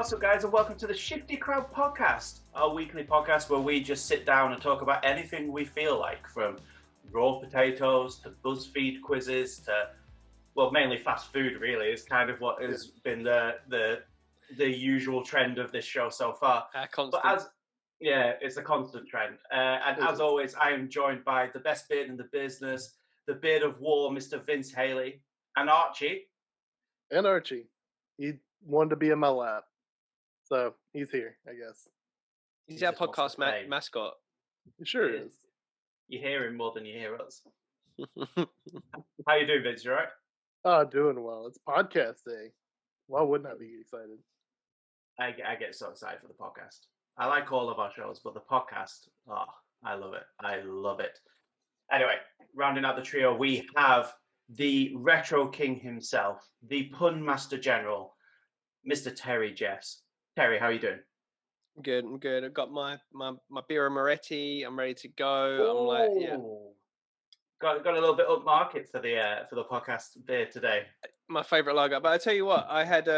What's up, guys, and welcome to the Shifty Crab podcast, our weekly podcast where we just sit down and talk about anything we feel like, from raw potatoes to BuzzFeed quizzes to, well, mainly fast food. Really, is kind of what has been the usual trend of this show so far. Constant. It's a constant trend. And as always, I am joined by the best beard in the business, the beard of war, Mr. Vince Haley, and Archie. And Archie, he wanted to be in my lap, so he's here, I guess. He's our podcast mascot. He sure is. You hear him more than you hear us. How you doing, Vince? You all right? Oh, doing well. It's podcast day. Why wouldn't I be excited? I get so excited for the podcast. I like all of our shows, but the podcast, I love it. I love it. Anyway, rounding out the trio, we have the Retro King himself, the Pun Master General, Mr. Terry Jeffs. Terry, how are you doing? I'm good. I've got my Birra Moretti. I'm ready to go. Got a little bit upmarket for the podcast beer today. My favourite lager. But I tell you what, I had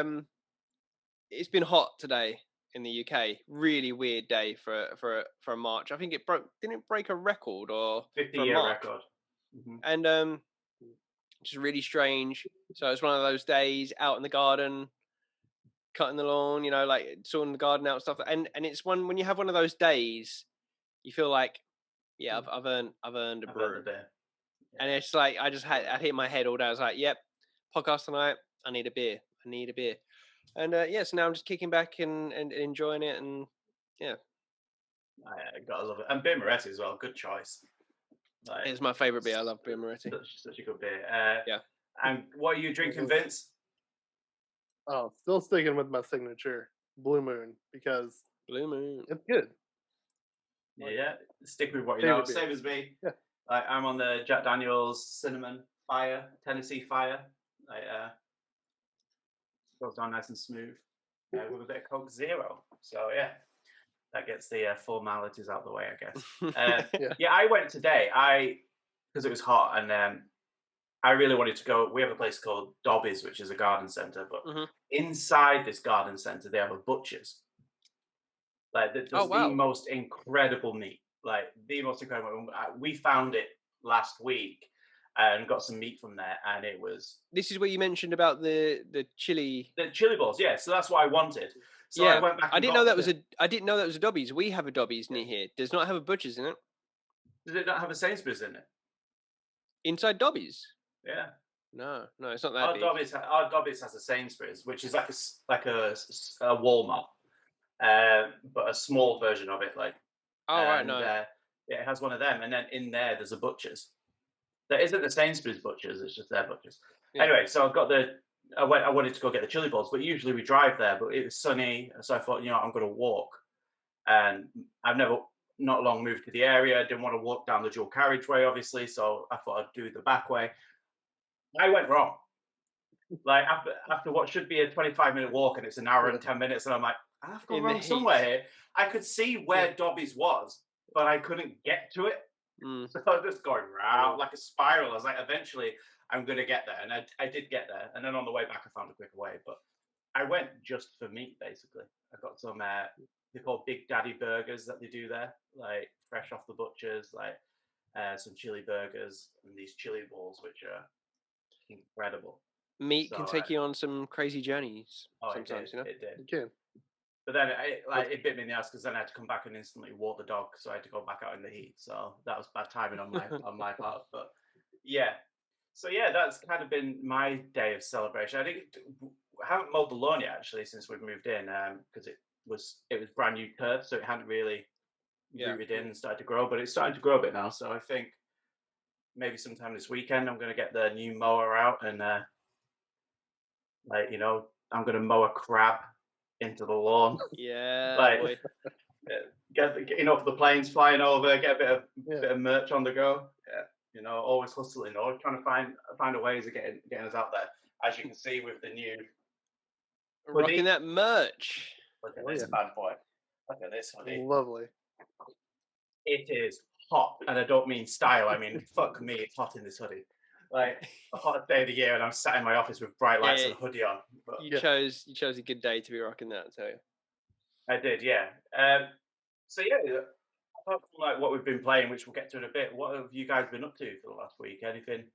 it's been hot today in the UK. Really weird day for a March. I think didn't it break a record or 50-year record? Mm-hmm. And which is really strange. So it's one of those days out in the garden, cutting the lawn, like sorting the garden out and stuff. And it's when you have one of those days, you feel like, I've earned a brew. Yeah. And it's like I hit my head all day. I was like, yep, podcast tonight. I need a beer. And so now I'm just kicking back and enjoying it. And yeah, I gotta love it. And Birra Moretti as well. Good choice. It's my favourite beer. I love Birra Moretti. Such a good beer. And what are you drinking, Vince? Oh, still sticking with my signature, Blue Moon, because Blue Moon. It's good. Yeah, stick with what you know. Same as me. Yeah. I'm on the Jack Daniel's Cinnamon Fire, Tennessee Fire. Goes down nice and smooth with a bit of Coke Zero. So yeah, that gets the formalities out of the way, I guess. I went today. Because it was hot, and I really wanted to go. We have a place called Dobby's, which is a garden centre, but inside this garden centre, they have a butcher's. Like, there's the most incredible meat. Like, the most incredible. We found it last week and got some meat from there, and it was. This is what you mentioned about the chili. The chili balls, yeah. So that's what I wanted. So I went back. I didn't know that was a Dobby's. We have a Dobby's near here. Does not have a butcher's in it. Does it not have a Sainsbury's in it? Inside Dobby's? Yeah. No, it's not that. Our Dobby's has a Sainsbury's, which is like a Walmart, but a small version of it. Like. It has one of them, and then in there's a butcher's. There isn't a Sainsbury's butcher's; it's just their butcher's. Yeah. Anyway, so I wanted to go get the chili balls, but usually we drive there. But it was sunny, so I thought, I'm going to walk. And I've not long moved to the area. I didn't want to walk down the dual carriageway, obviously, so I thought I'd do the back way. I went wrong. Like after what should be a 25-minute walk, and it's an hour and 10 minutes, and I'm like, I have to go wrong somewhere here. I could see where Dobby's was, but I couldn't get to it. So I was just going round like a spiral. I was like, eventually I'm going to get there. And I did get there. And then on the way back, I found a quicker way. But I went just for meat, basically. I got some, they're called Big Daddy burgers that they do there, like fresh off the butcher's, like some chili burgers and these chili balls, which are incredible. Meat can take you on some crazy journeys sometimes, It did. It can. But then it bit me in the ass because then I had to come back and instantly walk the dog, so I had to go back out in the heat. So that was bad timing on my part. But that's kind of been my day of celebration. I haven't mowed the lawn yet actually since we've moved in because it was brand new turf, so it hadn't really rooted in and started to grow. But it's starting to grow a bit now, so I think maybe sometime this weekend I'm going to get the new mower out and I'm going to mow a crab into the lawn. Yeah. Get for the planes flying over, get a bit of merch on the go. Yeah. Always hustling, always trying to find a ways of getting us out there. As you can see with the new rocking that merch. Look at this bad boy. Look at this hoodie. Lovely. It is hot, and I don't mean style. I mean, fuck me, it's hot in this hoodie. like a hot day of the year, and I'm sat in my office with bright lights and a hoodie on. But you chose a good day to be rocking that. So I did, yeah. So yeah, apart from like what we've been playing, which we'll get to in a bit, what have you guys been up to for the last week? Anything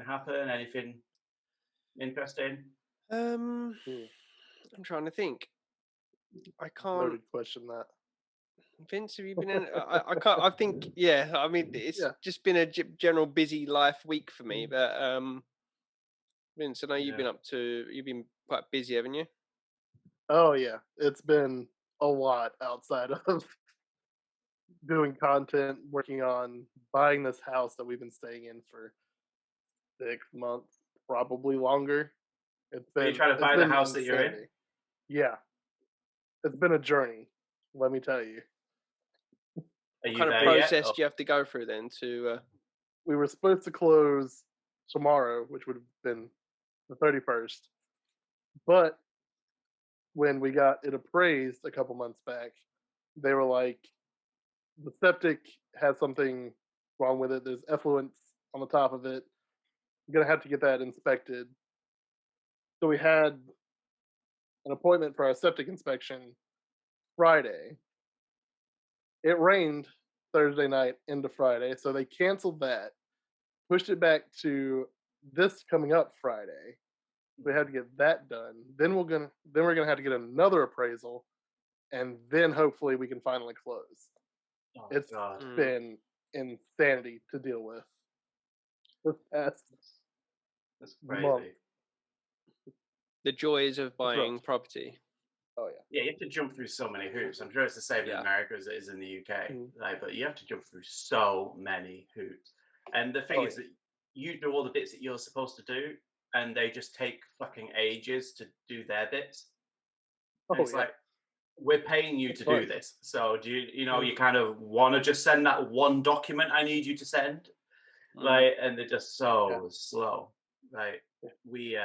happen? Anything interesting? I'm trying to think. I can't. Loaded question that. Vince, have you been in? I can't. I think, yeah. I mean, it's just been a general busy life week for me. But Vince, I know you've been quite busy, haven't you? Oh yeah, it's been a lot outside of doing content, working on buying this house that we've been staying in for 6 months, probably longer. Are you trying to buy the house that you're in? Yeah, it's been a journey. Let me tell you. What kind of process do you have to go through then to? We were supposed to close tomorrow, which would have been the 31st, but when we got it appraised a couple months back, they were like, the septic has something wrong with it. There's effluents on the top of it. You're gonna have to get that inspected. So we had an appointment for our septic inspection Friday. It rained Thursday night into Friday, so they canceled that, pushed it back to this coming up Friday. We had to get that done. Then we're gonna have to get another appraisal, and then hopefully we can finally close. Oh, it's been insanity to deal with this past month. The joys of buying property. Oh yeah. Yeah, you have to jump through so many hoops. I'm sure it's the same in America as it is in the UK. Like, but you have to jump through so many hoops. And the thing is that you do all the bits that you're supposed to do, and they just take fucking ages to do their bits. And it's like, we're paying you to do this. So do you know, you kind of want to just send that one document I need you to send? Like, and they're just so slow. Like, we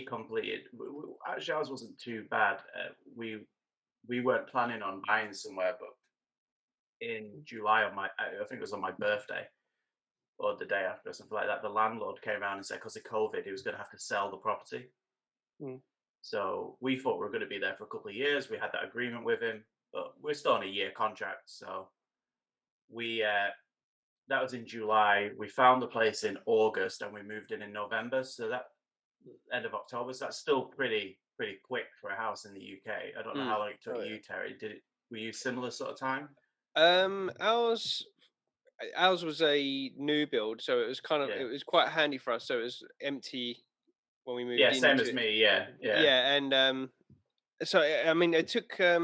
completed. Actually, ours wasn't too bad. We weren't planning on buying somewhere, but in July I think it was on my birthday or the day after or something like that, the landlord came around and said because of COVID he was going to have to sell the property. So we thought we were going to be there for a couple of years. We had that agreement with him, but we're still on a year contract. So we that was in July. We found the place in August and we moved in November. So that end of October. So that's still pretty quick for a house in the UK. I don't know how long it took you, Terry. Were you similar sort of time? Ours was a new build, so it was it was quite handy for us. So it was empty when we moved in. Yeah, same as me. Yeah. And so I mean, it took I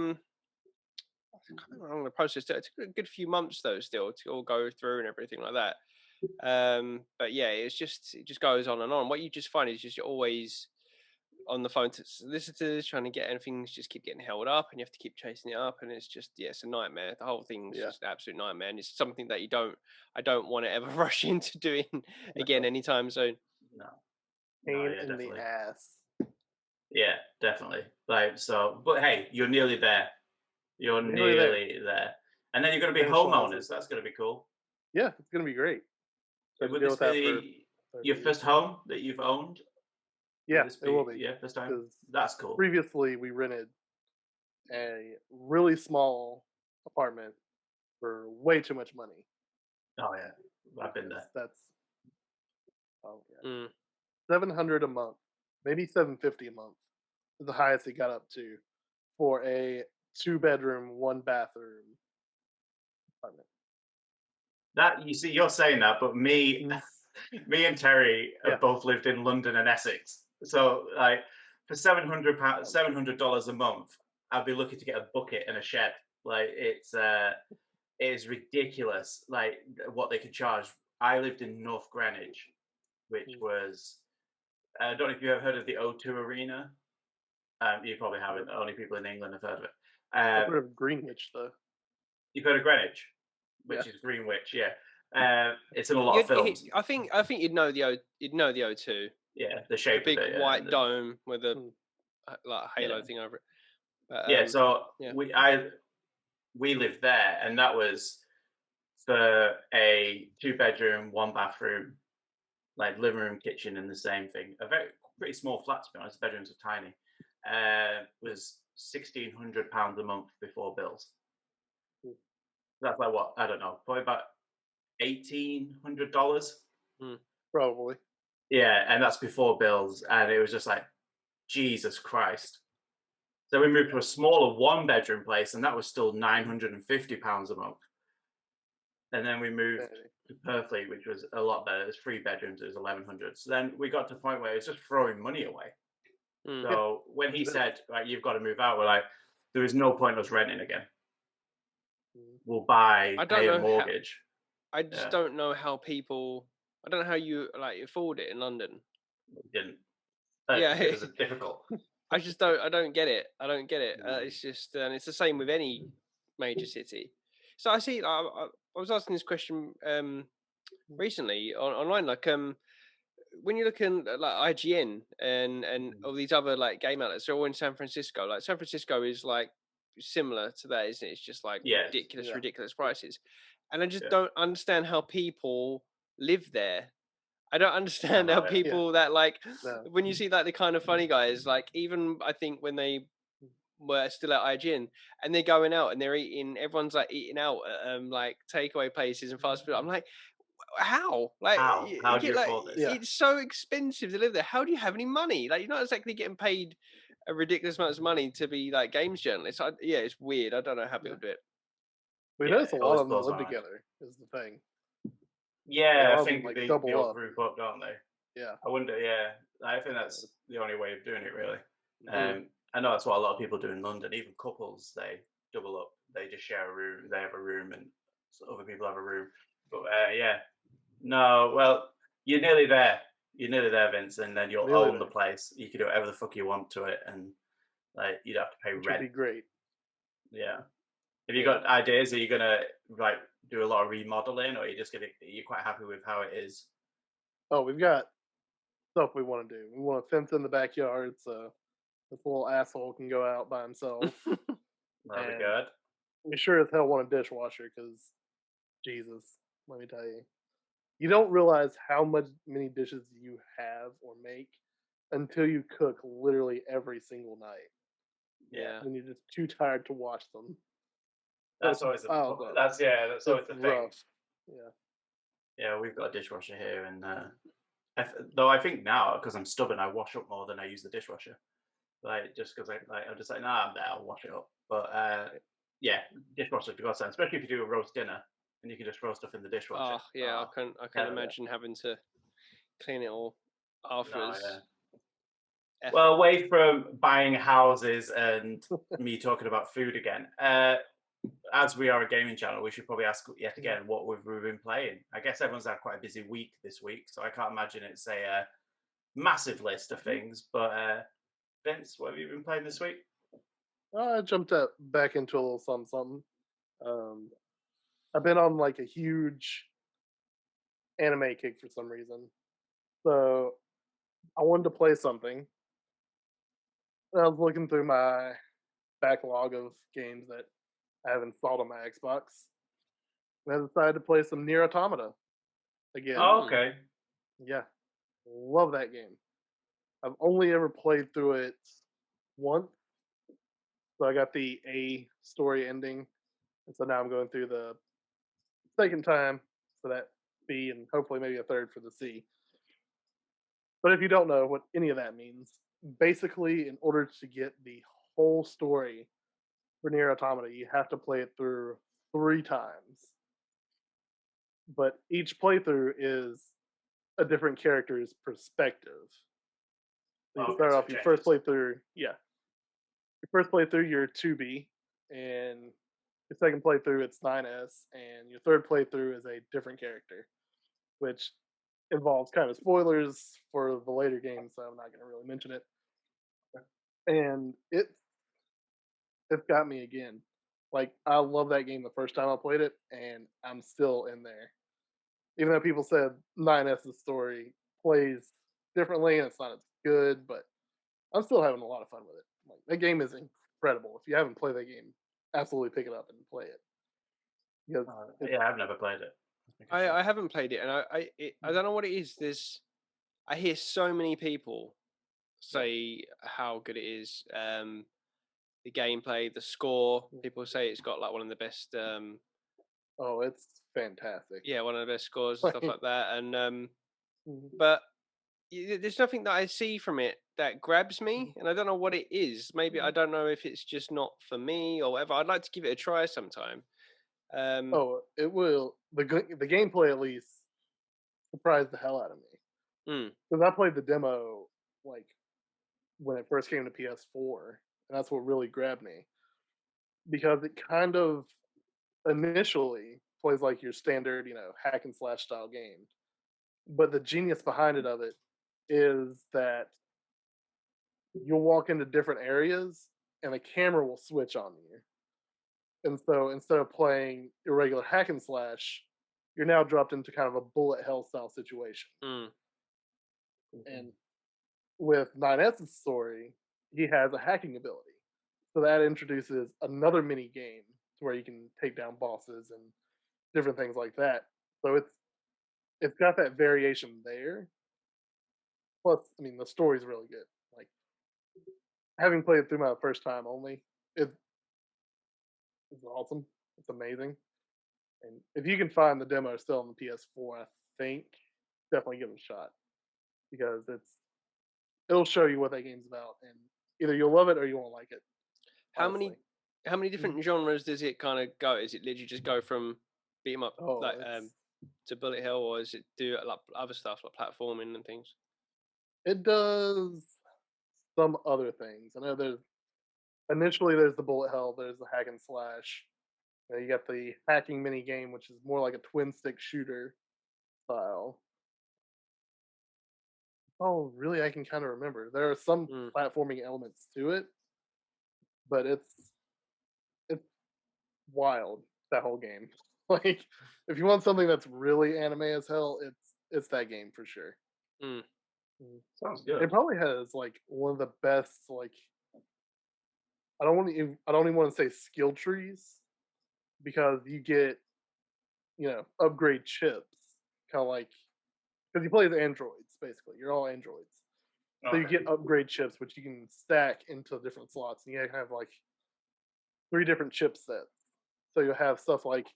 can't remember the process. It took a good few months though, still to all go through and everything like that. But yeah, it just goes on and on. What you just find is you're always on the phone to solicitors trying to get anything, just keep getting held up, and you have to keep chasing it up, and it's just it's a nightmare. The whole thing's just an absolute nightmare, and it's something that I don't want to ever rush into doing again anytime soon. No. Pain in the ass. Yeah, definitely. Like so, but hey, you're nearly there. You're nearly there. And then you're going to be homeowners. That's going to be cool. Yeah, it's going to be great. Would this be your first home that you've owned? Yeah, it will be. Yeah, first time. That's cool. Previously, we rented a really small apartment for way too much money. Oh yeah, I've been there. That's $700 a month, maybe $750 a month is the highest it got up to for a 2-bedroom, 1-bathroom apartment. That you see, you're saying that, but me and Terry have both lived in London and Essex. So, like, for $700 a month, I'd be looking to get a bucket and a shed. Like, it is ridiculous. Like what they could charge. I lived in North Greenwich, which was I don't know if you ever heard of the O2 Arena. You probably haven't. Only people in England have heard of it. I've heard of Greenwich though. You've heard of Greenwich, which is Greenwich, it's in a lot of films. I think you'd know the O2. Yeah, the shape the big of it, white dome with a like halo thing over it. But, so we lived there, and that was for a 2-bedroom, 1-bathroom like living room, kitchen, and the same thing. A pretty small flat, to be honest. Bedrooms are tiny. Was £1,600 a month before bills. That's like what, I don't know, probably about $1,800. Probably. Yeah, and that's before bills, and it was just like, Jesus Christ. So we moved to a smaller 1-bedroom place, and that was still £950 a month. And then we moved to Purfleet, which was a lot better. There's 3 bedrooms, it was 1,100. So then we got to the point where it's just throwing money away. So when he said, right, you've got to move out, we're like, there is no point in us renting again. We'll pay a mortgage. I just don't know how people. I don't know how you afford it in London. We didn't. Yeah, it was difficult. I just don't. I don't get it. I don't get it. It's just, and it's the same with any major city. So I see. I was asking this question recently online. Like, when you're looking at like IGN and all these other like game outlets, they're all in San Francisco. Like San Francisco is like similar to that, isn't it? It's just like ridiculous prices. And I just don't understand how people live there. I don't understand how people that like when you see like the kind of funny guys, like even I think when they were still at IGN and they're going out and they're eating, everyone's like eating out at like takeaway places and fast food. I'm like, how? Like, how do you afford this? It's so expensive to live there. How do you have any money? Like, you're not exactly getting paid a ridiculous amount of money to be like games journalists. It's weird. I don't know how people do it. We notice a lot of them live together. Is the thing. Yeah, I think they all group up, don't they? Yeah. I wonder. Yeah, I think that's the only way of doing it, really. I know that's what a lot of people do in London. Even couples, they double up. They just share a room. They have a room, and other people have a room. But no. Well, you're nearly there. You're nearly there, Vince, and then you'll own the place. You can do whatever the fuck you want to it, and like you don't have to pay rent. Would be great. Yeah. Have you got ideas? Are you gonna like do a lot of remodeling, or are you quite happy with how it is? Oh, we've got stuff we want to do. We want a fence in the backyard so this little asshole can go out by himself. That'd be good. We sure as hell want a dishwasher because, Jesus, let me tell you, you don't realize how many dishes you have or make until you cook literally every single night. Yeah, and you're just too tired to wash them. That's always that's always the thing. Yeah, we've got a dishwasher here, and though I think now because I'm stubborn, I wash up more than I use the dishwasher. Like just because I'm just like, nah, I'm there, I'll wash it up. But dishwasher to go outside, especially if you do a roast dinner and you can just throw stuff in the dishwasher. I can imagine having to clean it all afterwards. Well, away from buying houses and me talking about food again, as we are a gaming channel, we should probably ask yet again what we've been playing. I guess everyone's had quite a busy week this week, so I can't imagine it's a massive list of things. But Vince, what have you been playing this week? I jumped back into a little something. I've been on like a huge anime kick for some reason, so I wanted to play something. I was looking through my backlog of games that I have installed on my Xbox, and I decided to play some Nier Automata again. Oh, okay. Yeah, love that game. I've only ever played through it once, so I got the A story ending, and so now I'm going through the second time for that B, and hopefully maybe a third for the C. But if you don't know what any of that means, basically, in order to get the whole story for Nier Automata, you have to play it through 3 times. But each playthrough is a different character's perspective. So you start off your first playthrough, your first playthrough, you're 2B, and your second playthrough, it's 9S, and your third playthrough is a different character, which involves kind of spoilers for the later games, so I'm not going to really mention it. And it's got me again. Like, I love that game the first time I played it, and I'm still in there. Even though people said 9S's story plays differently and it's not as good, but I'm still having a lot of fun with it. Like, that game is incredible. If you haven't played that game, absolutely pick it up and play it. Because I've never played it. I haven't played it, and I don't know what it is. I hear so many people say how good it is. The gameplay, the score. People say it's got like one of the best. Oh, it's fantastic. Yeah, one of the best scores and stuff like that. And but there's nothing that I see from it that grabs me, and I don't know what it is. Maybe I don't know if it's just not for me or whatever. I'd like to give it a try sometime. It will. The gameplay at least surprised the hell out of me because I played the demo like when it first came to PS4, and that's what really grabbed me because it kind of initially plays like your standard, hack and slash style game. But the genius behind it is that you'll walk into different areas and the camera will switch on you. And so instead of playing irregular hack and slash, you're now dropped into kind of a bullet hell style situation. And with 9S's story, he has a hacking ability. So that introduces another mini game to where you can take down bosses and different things like that. So it's got that variation there. Plus, I mean, the story's really good. Like having played it through my first time only, it's awesome. It's amazing. And if you can find the demo still on the PS4, I think definitely give it a shot because it'll show you what that game's about, and either you'll love it or you won't like it. Honestly. How many different genres does it kind of go? Is it literally just go from beat 'em up to bullet hell, or is it do like other stuff like platforming and things? It does some other things. I know there's the bullet hell, there's the hack and slash. You got the hacking mini game, which is more like a twin stick shooter style. Oh, really? I can kind of remember. There are some platforming elements to it, but it's wild, that whole game. Like, if you want something that's really anime as hell, it's that game for sure. Sounds good. It probably has like one of the best like I don't even want to say skill trees because you get upgrade chips, kind of like because you play as androids basically. You're all androids. So you get upgrade chips, which you can stack into different slots, and you have like 3 different chip sets. So you'll have stuff like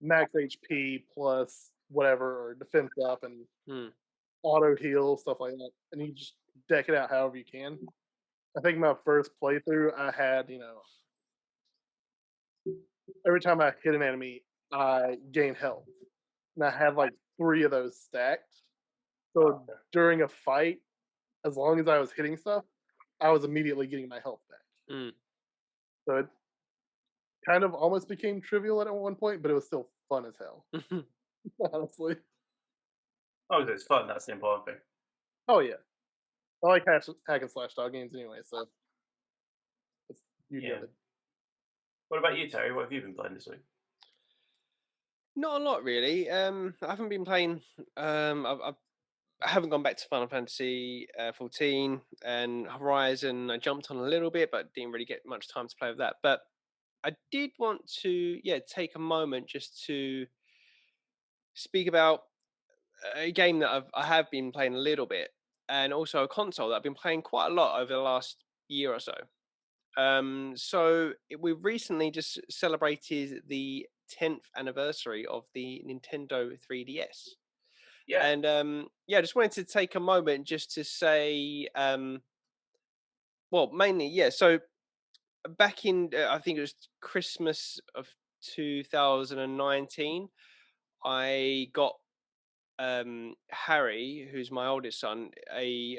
max HP plus whatever, or defense up and auto heal, stuff like that. And you just deck it out however you can. I think my first playthrough, I had, every time I hit an enemy, I gain health. And I had like 3 of those stacked. So during a fight, as long as I was hitting stuff, I was immediately getting my health back. So it kind of almost became trivial at one point, but it was still fun as hell. Honestly. Oh, it's fun. That's the important thing. Oh, yeah. I like hack and slash style games anyway, so it's beauty of it. What about you, Terry? What have you been playing this week? Not a lot, really. I haven't been playing. I haven't gone back to Final Fantasy 14 and Horizon. I jumped on a little bit, but didn't really get much time to play with that. But I did want to, take a moment just to speak about a game that I have been playing a little bit, and also a console that I've been playing quite a lot over the last year or so. So we recently just celebrated the 10th anniversary of the Nintendo 3DS. Yeah. And I just wanted to take a moment just to say, well, mainly, so back in, I think it was Christmas of 2019, I got Harry, who's my oldest son, a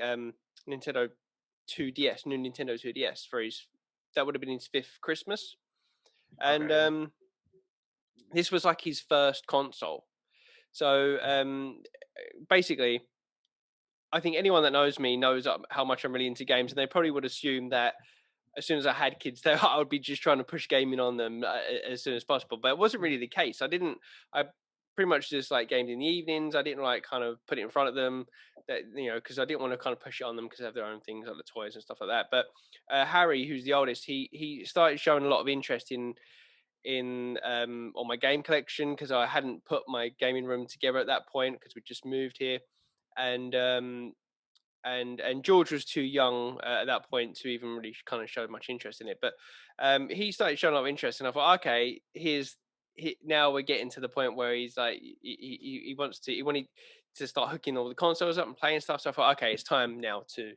Nintendo 2DS, new Nintendo 2DS for that would have been his 5th Christmas. And this was like his first console. So basically, I think anyone that knows me knows how much I'm really into games, and they probably would assume that as soon as I had kids, I would be just trying to push gaming on them as soon as possible. But it wasn't really the case. I pretty much just like gamed in the evenings. I didn't like kind of put it in front of them, because I didn't want to kind of push it on them because they have their own things like the toys and stuff like that. But Harry, who's the oldest, he started showing a lot of interest in on my game collection because I hadn't put my gaming room together at that point because we just moved here, and and George was too young at that point to even really kind of show much interest in it. But he started showing a lot of interest, and I thought, okay, now we're getting to the point where he's like he wanted to start hooking all the consoles up and playing stuff. So I thought, okay, it's time now to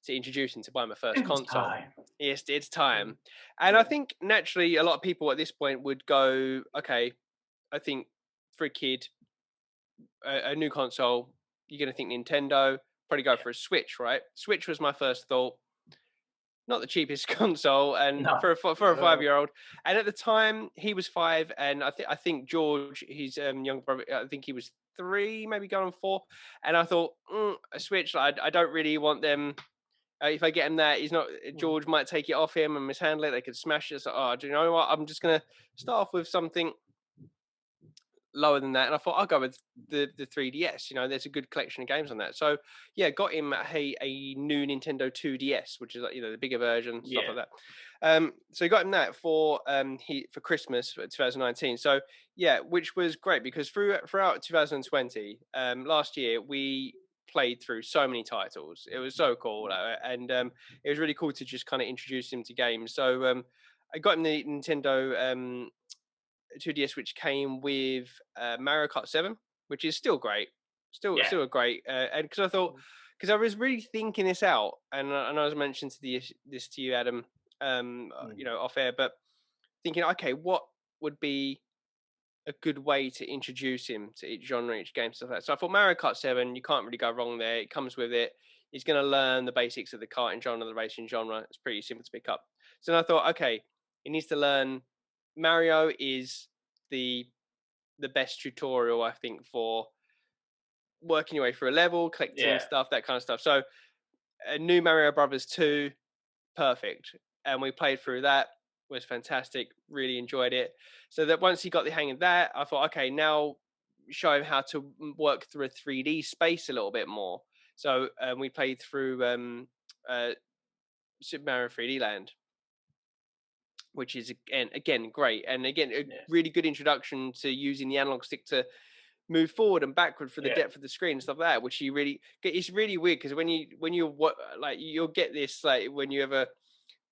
introduce him to buy my first console. Time. Yes, it's time. And I think naturally a lot of people at this point would go, okay, I think for a kid, a new console, you're going to think Nintendo, probably go for a Switch, right? Switch was my first thought. Not the cheapest console, and for a 5-year-old. And at the time, he was 5, and I think George, his younger brother, I think he was 3, maybe going on 4. And I thought, a Switch, I don't really want them. If I get him that, he's not. George might take it off him and mishandle it. They could smash it. So, do you know what? I'm just gonna start off with something lower than that, and I thought I'll go with the 3DS. You know, there's a good collection of games on that. So yeah, got him a new Nintendo 2DS, which is like, you know, the bigger version, stuff like that. So he got him that for Christmas for 2019. So yeah, which was great because throughout 2020, last year we played through so many titles. It was so cool, and it was really cool to just kind of introduce him to games. So I got him the Nintendo 2DS, which came with Mario Kart 7, which is still great, still a great. And because I thought, because I was really thinking this out, and I was mentioning this to you, Adam, you know, off air, but thinking, okay, what would be a good way to introduce him to each genre, each game, stuff like that. So I thought Mario Kart 7, you can't really go wrong there. It comes with it. He's going to learn the basics of the karting genre, the racing genre. It's pretty simple to pick up. So then I thought, okay, he needs to learn. Mario is the best tutorial, I think, for working your way through a level, collecting stuff, that kind of stuff. So a new Mario Brothers 2, perfect. And we played through that. Was fantastic, really enjoyed it. So that once he got the hang of that, I thought, okay, now show him how to work through a 3D space a little bit more. So we played through Super Mario 3D Land, which is again great, and again a really good introduction to using the analog stick to move forward and backward for the depth of the screen and stuff like that. Which it's really weird because when you like you'll get this like when you ever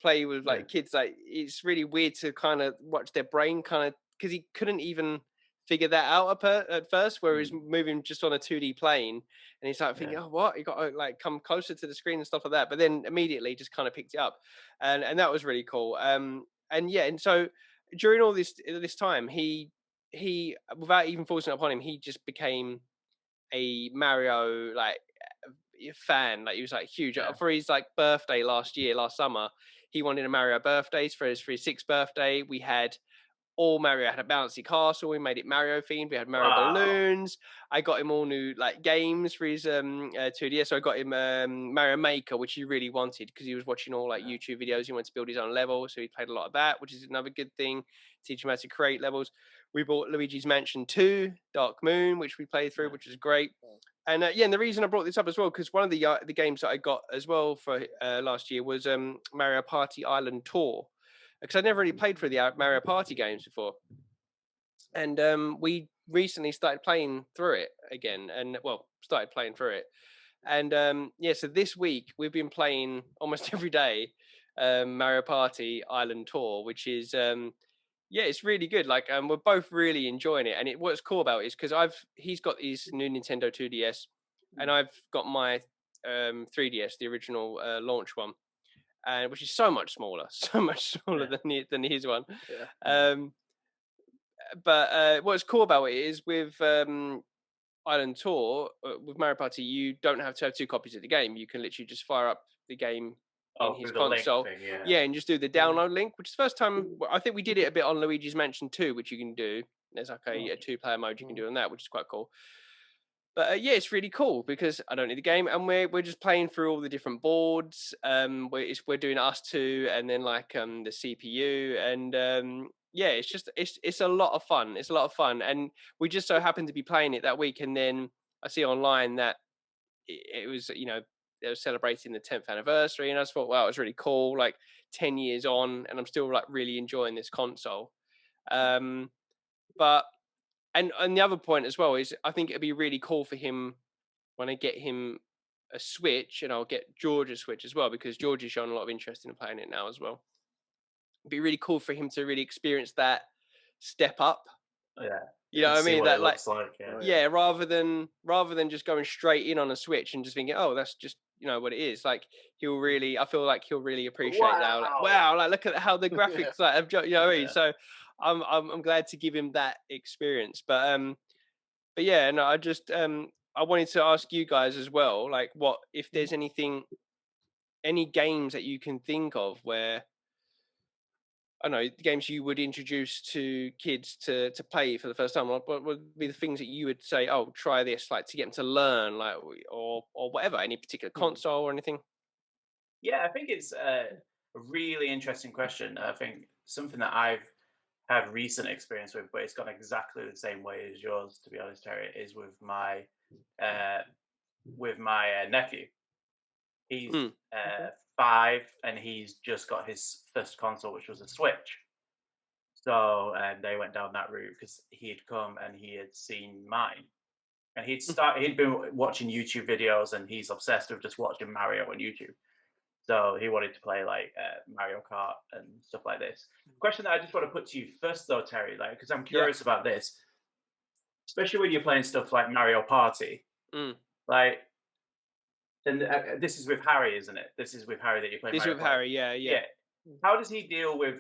play with like kids, like it's really weird to kind of watch their brain kind of, because he couldn't even figure that out at first, where he's moving just on a 2D plane, and he's like thinking, oh, what, you got to like come closer to the screen and stuff like that, but then immediately just kind of picked it up, and that was really cool. And so during all this time, he without even forcing it upon him, he just became a Mario like fan. Like he was like huge for his like birthday last summer. He wanted a Mario birthdays for his 6th birthday. We had all Mario. Had a bouncy castle. We made it Mario themed. We had Mario balloons. I got him all new like games for his 2DS. So I got him Mario Maker, which he really wanted because he was watching all like YouTube videos. He wanted to build his own level, so he played a lot of that, which is another good thing. Teach him how to create levels. We bought Luigi's Mansion 2, Dark Moon, which we played through, which was great. And and the reason I brought this up as well, because one of the games that I got as well for last year was Mario Party Island Tour, because I'd never really played through the Mario Party games before. And we recently started playing through it again, and started playing through it. And so this week we've been playing almost every day Mario Party Island Tour, which is it's really good. Like, we're both really enjoying it. And what's cool about it is because he's got his new Nintendo 2DS, and I've got my 3DS, the original launch one, and which is so much smaller than his one. But what's cool about it is with Island Tour, with Mario Party, you don't have to have 2 copies of the game. You can literally just fire up the game in his console, thing, and just do the download link, which is the first time. I think we did it a bit on Luigi's Mansion 2, which you can do. There's like a 2-player mode you can do on that, which is quite cool. But it's really cool because I don't need the game, and we're just playing through all the different boards. We're doing us 2, and then like the CPU, and it's a lot of fun. It's a lot of fun, and we just so happened to be playing it that week, and then I see online that it was, they were celebrating the 10th anniversary, and I just thought, wow, it was really cool. Like 10 years on, and I'm still like really enjoying this console. But and the other point as well is I think it'd be really cool for him when I get him a Switch, and I'll get George a Switch as well, because George has shown a lot of interest in playing it now as well. It'd be really cool for him to really experience that step up. Yeah. You know what I mean? That looks like rather than just going straight in on a Switch and just thinking, oh, that's just what it is. Like I feel like he'll really appreciate that. Like, wow, like look at how the graphics like have, you know what I mean? So I'm glad to give him that experience. But yeah, no, I just I wanted to ask you guys as well, like what if there's any games that you can think of where, I don't know, games you would introduce to kids to play for the first time. What would be the things that you would say, oh, try this, like to get them to learn, like, or whatever, any particular console or anything? Yeah, I think it's a really interesting question. I think something that I've had recent experience with, but it's gone exactly the same way as yours, to be honest, Terry, is with my nephew. He's 5, and he's just got his first console, which was a Switch. So they went down that route because he had come and he had seen mine, and he'd been watching YouTube videos, and he's obsessed with just watching Mario on YouTube. So he wanted to play like Mario Kart and stuff like this. Question that I just want to put to you first, though, Terry, like, because I'm curious about this, especially when you're playing stuff like Mario Party, like. And this is with Harry, isn't it? This is with Harry that you play. This is with Harry, yeah. How does he deal with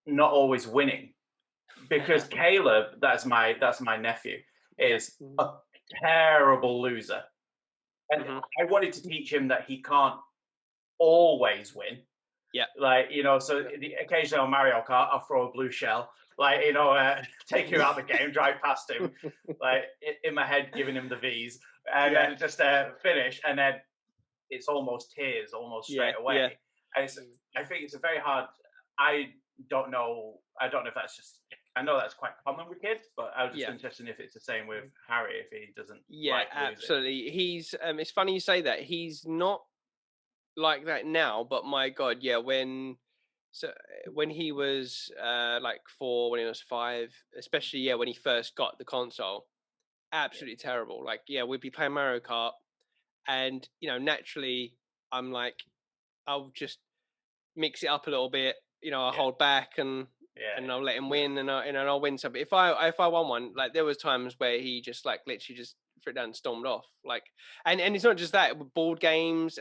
not always winning? Because Caleb, that's my nephew, is a terrible loser, and I wanted to teach him that he can't always win. Yeah, like so the occasional Mario Kart, I'll throw a blue shell, like take him out the game, drive past him, like in my head, giving him the V's, and then just finish, and then it's almost tears, almost straight away. And I think it's a very hard. I don't know if that's just. I know that's quite common with kids, but I was just interested if it's the same with Harry, if he doesn't. Like absolutely. He's. It's funny you say that. He's not like that now, but my God, when he was like 4, when he was 5, especially when he first got the console, absolutely terrible. Like we'd be playing Mario Kart, and naturally I'm like, I'll just mix it up a little bit, I'll hold back and I'll let him win, and I'll win some. But if I won one, like there was times where he just like literally just threw it down and stormed off, like, and it's not just that, with board games.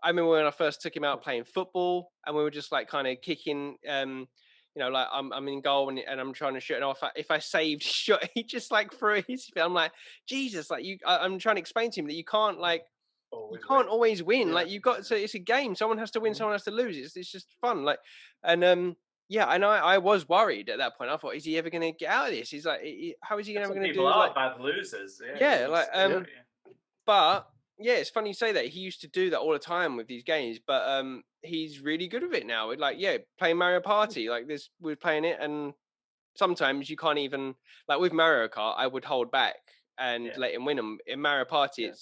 I remember when I first took him out playing football, and we were just like kind of kicking, like I'm in goal and I'm trying to shoot, and if I saved shot, he just like threw his. I'm like, Jesus, like I'm trying to explain to him that you can't always win. Like you've got to. It's a game. Someone has to win. Someone has to lose. It's just fun. Like, and and I was worried at that point. I thought, is he ever going to get out of this? He's like, how is he ever going to do? People are bad losers. But it's funny you say that. He used to do that all the time with these games, but he's really good with it now. Like, playing Mario Party, like this, we're playing it, and sometimes you can't even, like with Mario Kart, I would hold back and let him win them. In Mario Party, you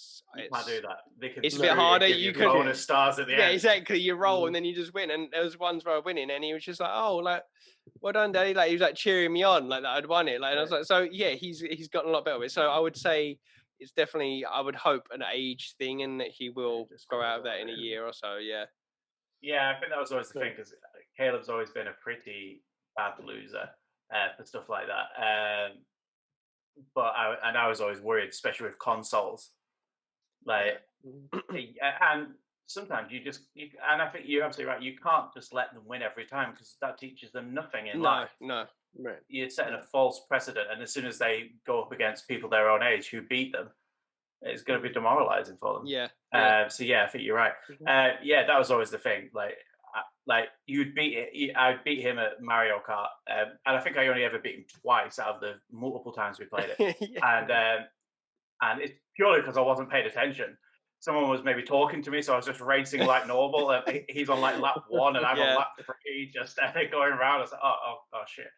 can't do that. It's a bit harder. You can bonus stars at the end. Yeah, exactly. You roll and then you just win. And there was ones where I was winning, and he was just like, "Oh, like, well done, Daddy!" Like he was like cheering me on, like that I'd won it. Like, and I was like, "So he's gotten a lot better with it." So I would say it's definitely, I would hope, an age thing, and that he will grow out of that in a year or so. Yeah. Yeah, I think that was always the thing, because Caleb's always been a pretty bad loser for stuff like that. But I was always worried, especially with consoles. Like, and sometimes and I think you're absolutely right. You can't just let them win every time, because that teaches them nothing in life. No. Right. You're setting a false precedent, and as soon as they go up against people their own age who beat them, it's going to be demoralizing for them. So I think you're right. That was always the thing. Like you'd I'd beat him at Mario Kart, and I think I only ever beat him twice out of the multiple times we played it. And it's purely because I wasn't paying attention. Someone was maybe talking to me, so I was just racing like normal. And he's on like lap 1, and I'm on lap 3, just going around. I was like, oh shit.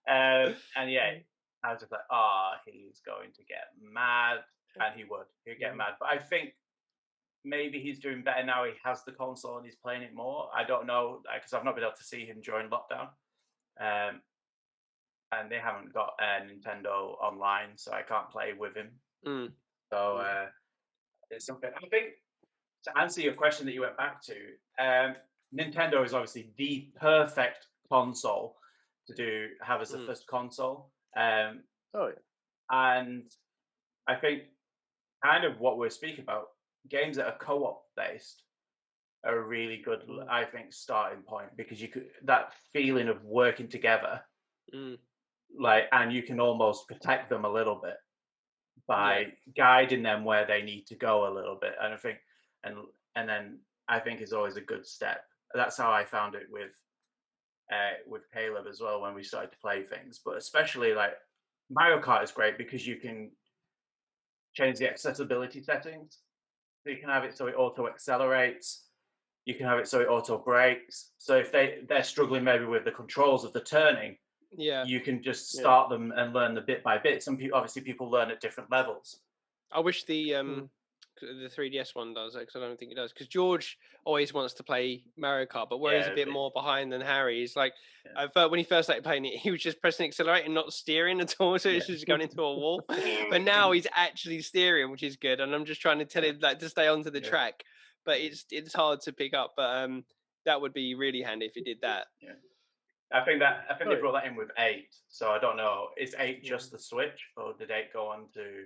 I was just like, he's going to get mad, and he'd get mad. But I think maybe he's doing better now. He has the console and he's playing it more. I don't know, because I've not been able to see him during lockdown, and they haven't got a Nintendo online, so I can't play with him. So It's something. I think to answer your question that you went back to, Nintendo is obviously the perfect console to have as the first console. Oh yeah, and I think kind of what we're speaking about, games that are co-op based are a really good, I think, starting point, because you could, that feeling of working together, like, and you can almost protect them a little bit by guiding them where they need to go a little bit. And I think, and then I think is always a good step. That's how I found it with Caleb as well when we started to play things. But especially like Mario Kart is great because you can change the accessibility settings. So you can have it so it auto accelerates. You can have it so it auto brakes. So if they're struggling maybe with the controls of the turning, you can just start them and learn the bit by bit. Some people, obviously, people learn at different levels. I wish the 3DS one does, because I don't think it does. Because George always wants to play Mario Kart, but where he's a bit more behind than Harry. He's like, I felt when he first started playing it, he was just pressing accelerate and not steering at all, so it's just going into a wall. But now he's actually steering, which is good. And I'm just trying to tell him like to stay onto the track, but it's hard to pick up. But that would be really handy if it did that. Yeah. I think they brought that in with 8. So I don't know. Is 8 just the Switch, or did 8 go on to?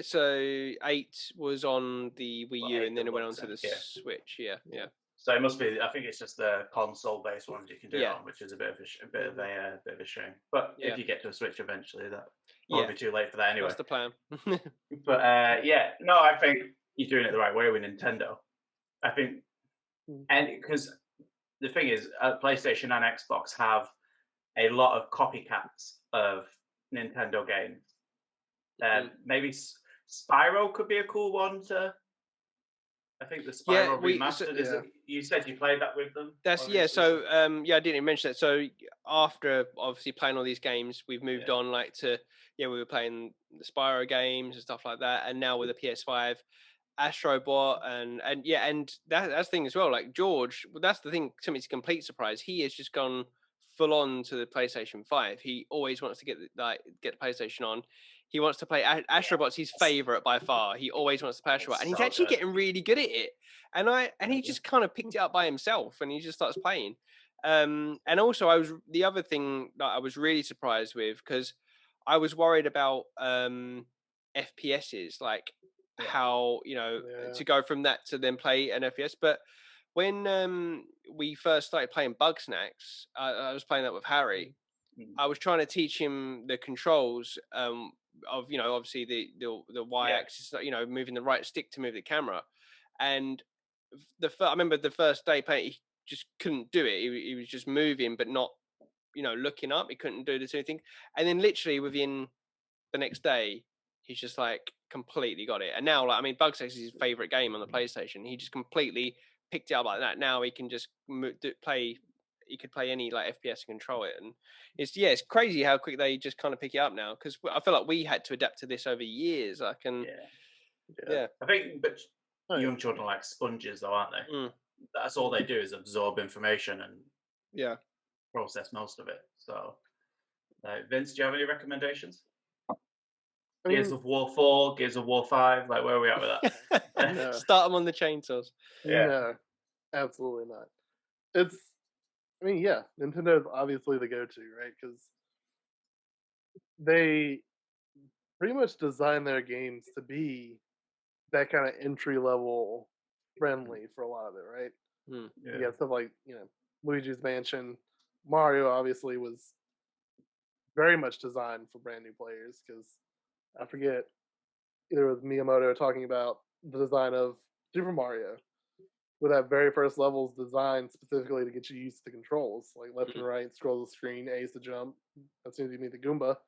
So 8 was on the Wii U, and then it went on to the Switch. Yeah. So it must be. I think it's just the console-based ones you can do it on, which is a bit of a shame. But if you get to a Switch eventually, that won't be too late for that anyway. That's the plan. But no, I think you're doing it the right way with Nintendo. I think, and because the thing is, PlayStation and Xbox have a lot of copycats of Nintendo games. Maybe Spyro could be a cool one to. I think the Spyro remastered. You said you played that with them. That's So I didn't mention that. So after obviously playing all these games, we've moved on like to we were playing the Spyro games and stuff like that, and now with the PS5. Astrobot and that's the thing as well. Like George, that's the thing. To me, it's a complete surprise. He has just gone full on to the PlayStation 5. He always wants to get the PlayStation on. He wants to play Astrobot's his favorite by far. He always wants to play Astrobot, and he's actually getting really good at it. And he just kind of picked it up by himself, and he just starts playing. And also, the other thing that I was really surprised with, because I was worried about FPSs, like how to go from that to then play an FPS. But when we first started playing Bug Snacks, I was playing that with Harry. I was trying to teach him the controls of obviously the y-axis, moving the right stick to move the camera. And I remember the first day playing, he just couldn't do it. He was just moving but not looking up. He couldn't do this anything. And then literally within the next day, he's just like completely got it. And now, like, I mean, Bug Snacks is his favorite game on the PlayStation. He just completely picked it up like that. Now he can just play. He could play any like FPS and control it. And it's crazy how quick they just kind of pick it up now. Because I feel like we had to adapt to this over years. I think, but young children are like sponges, though, aren't they? That's all they do is absorb information and process most of it. So, Vince, do you have any recommendations? Gears of War 4, Gears of War 5, like where are we at with that? No. Start them on the chainsaws. No, absolutely not. Nintendo is obviously the go-to, right? Because they pretty much design their games to be that kind of entry-level friendly for a lot of it, right? You got stuff like, Luigi's Mansion. Mario obviously was very much designed for brand new players, because I forget, either it was Miyamoto talking about the design of Super Mario, with that very first level's designed specifically to get you used to the controls, like left and right, scroll the screen, A is to jump, as soon as you meet the Goomba.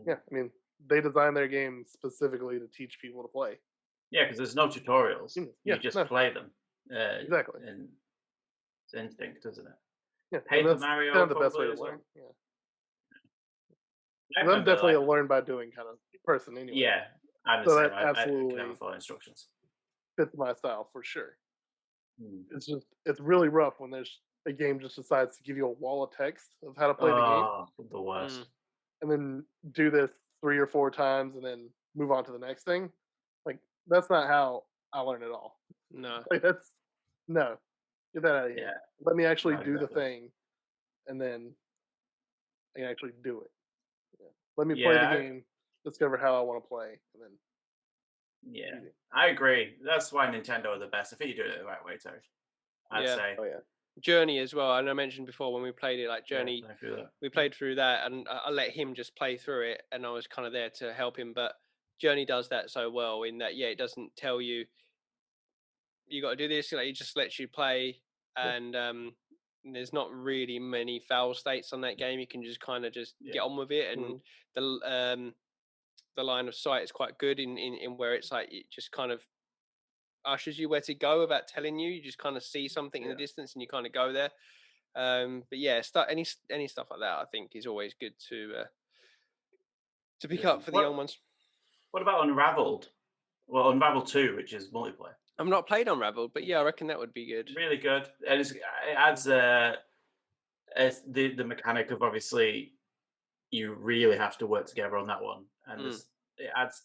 Yeah, I mean, they designed their games specifically to teach people to play. Yeah, because there's no tutorials. You just play them. Exactly. And it's instinct, isn't it? Yeah, Paper Mario, kind of the best way to learn. I'm definitely a learn by doing kind of person anyway. Yeah, I'm the same. I can never follow instructions. Fits my style for sure. It's really rough when there's a game just decides to give you a wall of text of how to play the game. The worst. And then do this 3 or 4 times and then move on to the next thing. Like, That's not how I learn it all. No. Like that's no. Get that out of here. Yeah. Let me actually No, do the exactly. thing, and then I can actually do it. Yeah. Let me play the Yeah, game, discover how I want to play, and then yeah, easy. I agree. That's why Nintendo are the best. I think you do it the right way, Terry. I'd Yeah. say. Oh yeah. Journey as well. And I mentioned before when we played it, like Yeah, Journey, I feel that. we played through that, and I let him just play through it, and I was kind of there to help him. But Journey does that so well in that, yeah, it doesn't tell you you got to do this. Like, it just lets you play, and there's not really many foul states on that game. You can just kind of just get on with it, and the line of sight is quite good in where it's like it just kind of ushers you where to go without telling you. You just kind of see something in the distance and you kind of go there. But yeah, any stuff like that I think is always good to pick up for the young ones. What about Unraveled? Well, Unraveled 2, which is multiplayer. I've not played Unraveled, but yeah, I reckon that would be good. Really good. And it adds the mechanic of obviously you really have to work together on that one, and it adds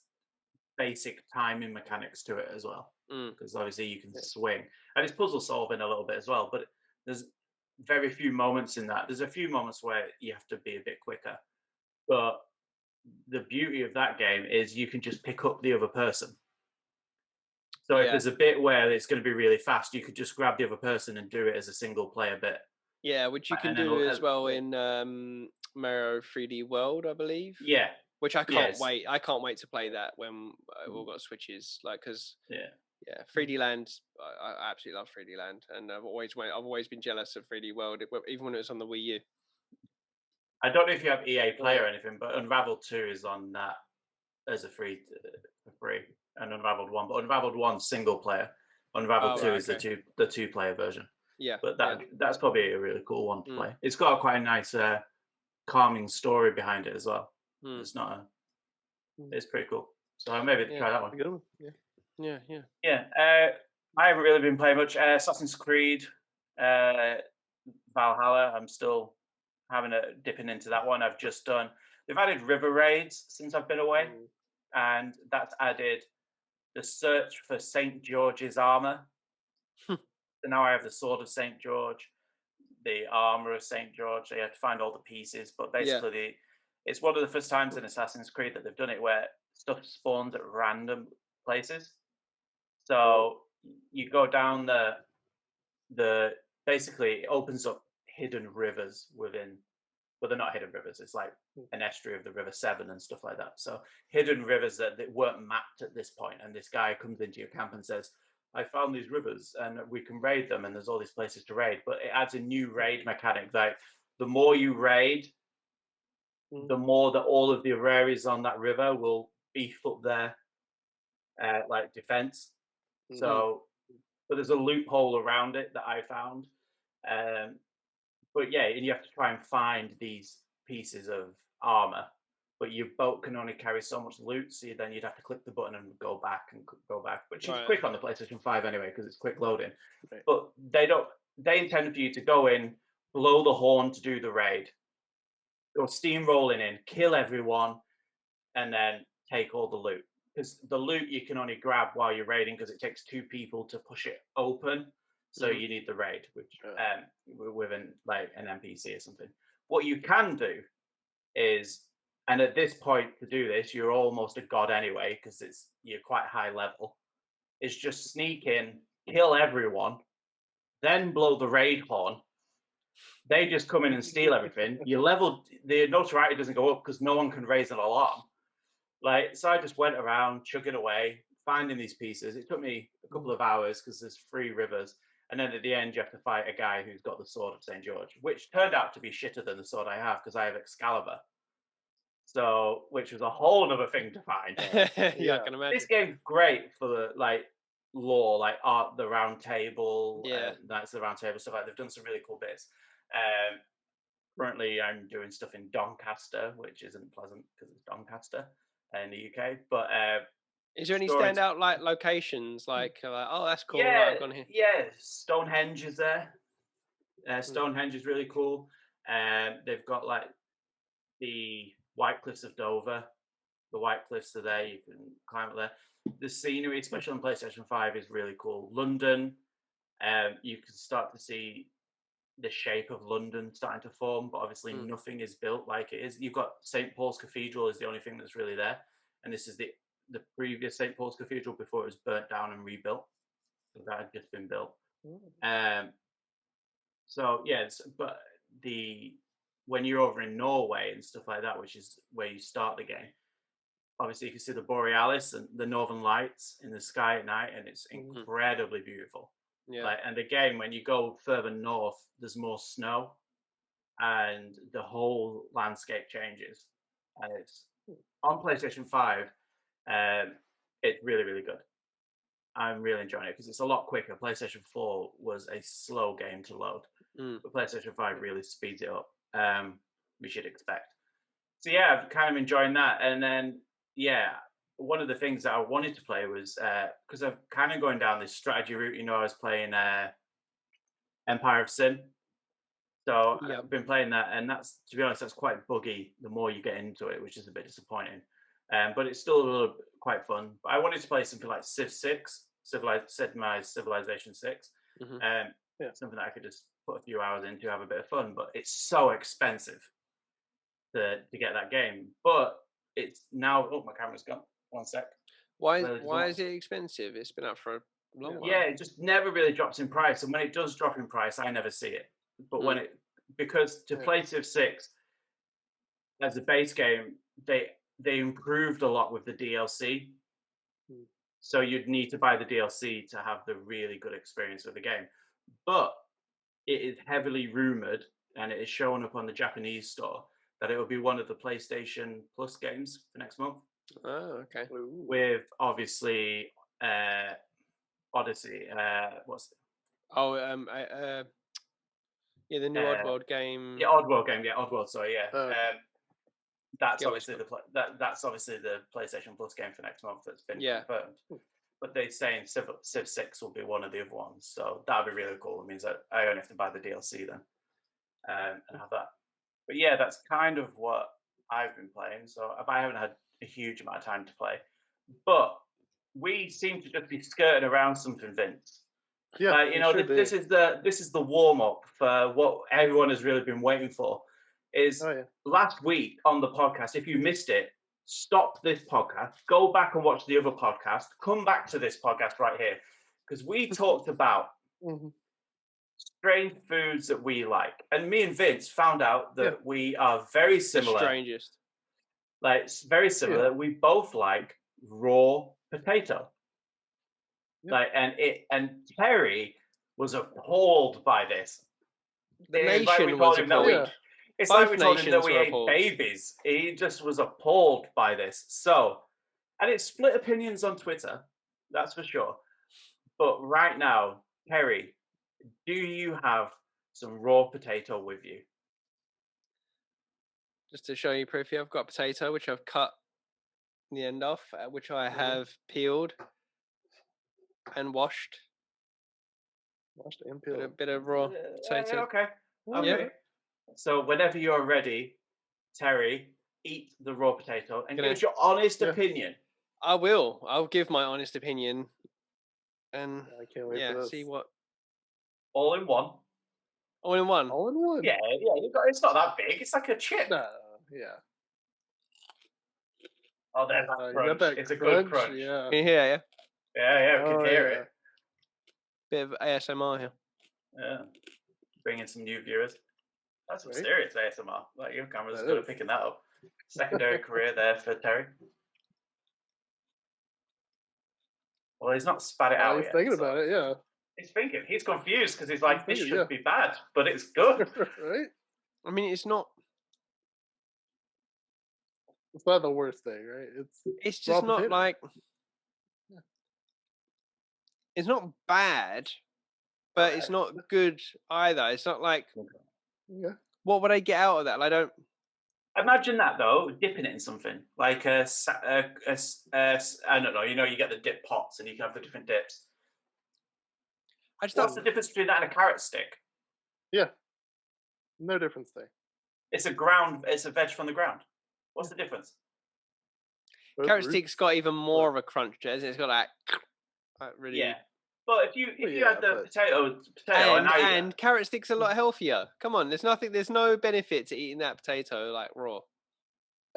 basic timing mechanics to it as well, because obviously you can swing, and it's puzzle solving a little bit as well. But there's very few moments in that. There's a few moments where you have to be a bit quicker, but the beauty of that game is you can just pick up the other person. So if there's a bit where it's going to be really fast, you could just grab the other person and do it as a single player bit. Yeah, which you can do as well in Mario 3D World, I believe. Yeah. Which I can't wait. I can't wait to play that when we've got Switches. Like, because 3D Land, I absolutely love 3D Land, and I've always been jealous of 3D World, even when it was on the Wii U. I don't know if you have EA Play or anything, but Unraveled 2 is on that as a free, and Unraveled 1. But Unraveled 1 single player. Unraveled 2 is the two player version. Yeah. But that's probably a really cool one to play. It's got quite a nice calming story behind it as well. It's not it's pretty cool. So maybe try that one. Good one. Yeah. I haven't really been playing much. Assassin's Creed, Valhalla. I'm still dipping into that one. I've just done. They've added river raids since I've been away, and that's added the search for St. George's armor. So now I have the sword of St. George, the armor of St. George. So you have to find all the pieces, but basically, it's one of the first times in Assassin's Creed that they've done it where stuff spawns at random places. So you go down the basically it opens up hidden rivers within. Well, they're not hidden rivers. It's like an estuary of the River Severn and stuff like that. So hidden rivers that weren't mapped at this point. And this guy comes into your camp and says, I found these rivers and we can raid them. And there's all these places to raid. But it adds a new raid mechanic. Like the more you raid, the more that all of the areas on that river will beef up their like defense. So, but there's a loophole around it that I found. But yeah, and you have to try and find these pieces of armor, but your boat can only carry so much loot, so then you'd have to click the button and go back, which is quick on the PlayStation 5 anyway, because it's quick loading. Right. But they intend for you to go in, blow the horn to do the raid, go steamrolling in, kill everyone, and then take all the loot. Because the loot you can only grab while you're raiding, because it takes 2 people to push it open. So you need the raid, which with an NPC or something. What you can do is, and at this point to do this, you're almost a god anyway, because you're quite high level, is just sneak in, kill everyone, then blow the raid horn. They just come in and steal everything. Your level, the notoriety doesn't go up because no one can raise an alarm. So I just went around chugging away, finding these pieces. It took me a couple of hours because there's 3 rivers. And then at the end, you have to fight a guy who's got the sword of St. George, which turned out to be shitter than the sword I have because I have Excalibur. So, which was a whole other thing to find. I can imagine. This game's great for the lore, art, the Round Table, Knights of the Round Table stuff. They've done some really cool bits. Currently, I'm doing stuff in Doncaster, which isn't pleasant because it's Doncaster in the UK, but. Is there any standout locations oh, that's cool? Yeah, I've gone here. Yeah. Stonehenge is there. Stonehenge is really cool. They've got the White Cliffs of Dover, The White Cliffs are there. You can climb up there. The scenery, especially on PlayStation 5, is really cool. London, you can start to see the shape of London starting to form, but obviously nothing is built like it is. You've got St. Paul's Cathedral is the only thing that's really there, and this is the previous St. Paul's Cathedral before it was burnt down and rebuilt. So that had just been built. So yeah, but when you're over in Norway and stuff like that, which is where you start the game, obviously you can see the Borealis and the Northern Lights in the sky at night, and it's incredibly beautiful. Yeah. And again, when you go further north, there's more snow, and the whole landscape changes. And it's on PlayStation 5. It's really, really good. I'm really enjoying it because it's a lot quicker. PlayStation 4 was a slow game to load, but PlayStation 5 really speeds it up. We should expect. So yeah, I'm kind of enjoying that. And then one of the things that I wanted to play was because I'm kind of going down this strategy route. I was playing Empire of Sin, so I've been playing that, and that's, to be honest, that's quite buggy the more you get into it, which is a bit disappointing. But it's still a little quite fun. But I wanted to play something like Civ 6, Civilization 6, something that I could just put a few hours into, have a bit of fun. But it's so expensive to get that game. But it's now. Oh, my camera's gone. One sec. Why is it expensive? It's been out for a long while. Yeah, it just never really drops in price. And when it does drop in price, I never see it. But because to play Civ 6 as a base game, they improved a lot with the DLC. So you'd need to buy the DLC to have the really good experience with the game. But it is heavily rumored, and it is showing up on the Japanese store, that it will be one of the PlayStation Plus games for next month. Oh, okay. With obviously Odyssey. What's it? Oh, the new Oddworld game. Yeah, Oddworld game. Yeah, Oddworld. Sorry, yeah. That's obviously that's obviously the PlayStation Plus game for next month that's been confirmed. But they're saying Civ 6 will be one of the other ones, so that would be really cool. It means that I only have to buy the DLC then and have that. But yeah, that's kind of what I've been playing. So I haven't had a huge amount of time to play, but we seem to just be skirting around something, Vince. Yeah, this is the warm up for what everyone has really been waiting for. Last week on the podcast, if you missed it, stop this podcast, go back and watch the other podcast, come back to this podcast right here, because we talked about strange foods that we like, and me and Vince found out that we are very similar. The strangest. Like, very similar. We both like raw potato. Like, and Terry was appalled by this. The nation was appalled. It's like we told him that we ate babies. He just was appalled by this. So, and it's split opinions on Twitter, that's for sure. But right now, Terry, do you have some raw potato with you? Just to show you proof here, I've got a potato which I've cut the end off, which I have peeled and washed. Washed and peeled. A bit of raw potato. Okay. Yeah. So whenever you're ready, Terry, eat the raw potato and give us your honest opinion. I will. I'll give my honest opinion. And I can't wait for this. See what. All in one. All in one. All in one. Yeah. It's not that big. It's like a chip. No, yeah. Oh, there's that crunch. It's a good crunch. Yeah. Can you hear it? Yeah, we can hear it. Bit of ASMR here. Yeah. Bringing some new viewers. That's some serious ASMR. Like, your camera's good at picking that up. Secondary career there for Terry. Well, he's not spat it out yet. He's thinking about it, yeah. He's thinking. He's confused because he's like, this should be bad, but it's good. Right? I mean, it's not the worst thing, right? It's just not potato. Like... It's not bad, but it's not good either. It's not like... Yeah. What would I get out of that? I don't... Imagine that, though, dipping it in something. Like I don't know, you get the dip pots and you can have the different dips. What's the difference between that and a carrot stick? Yeah. No difference there. It's a veg from the ground. What's the difference? Carrot stick's got even more of a crunch to it. It's got like really. Yeah. But if you had the potato and carrot stick's a lot healthier. Come on, there's no benefit to eating that potato like raw.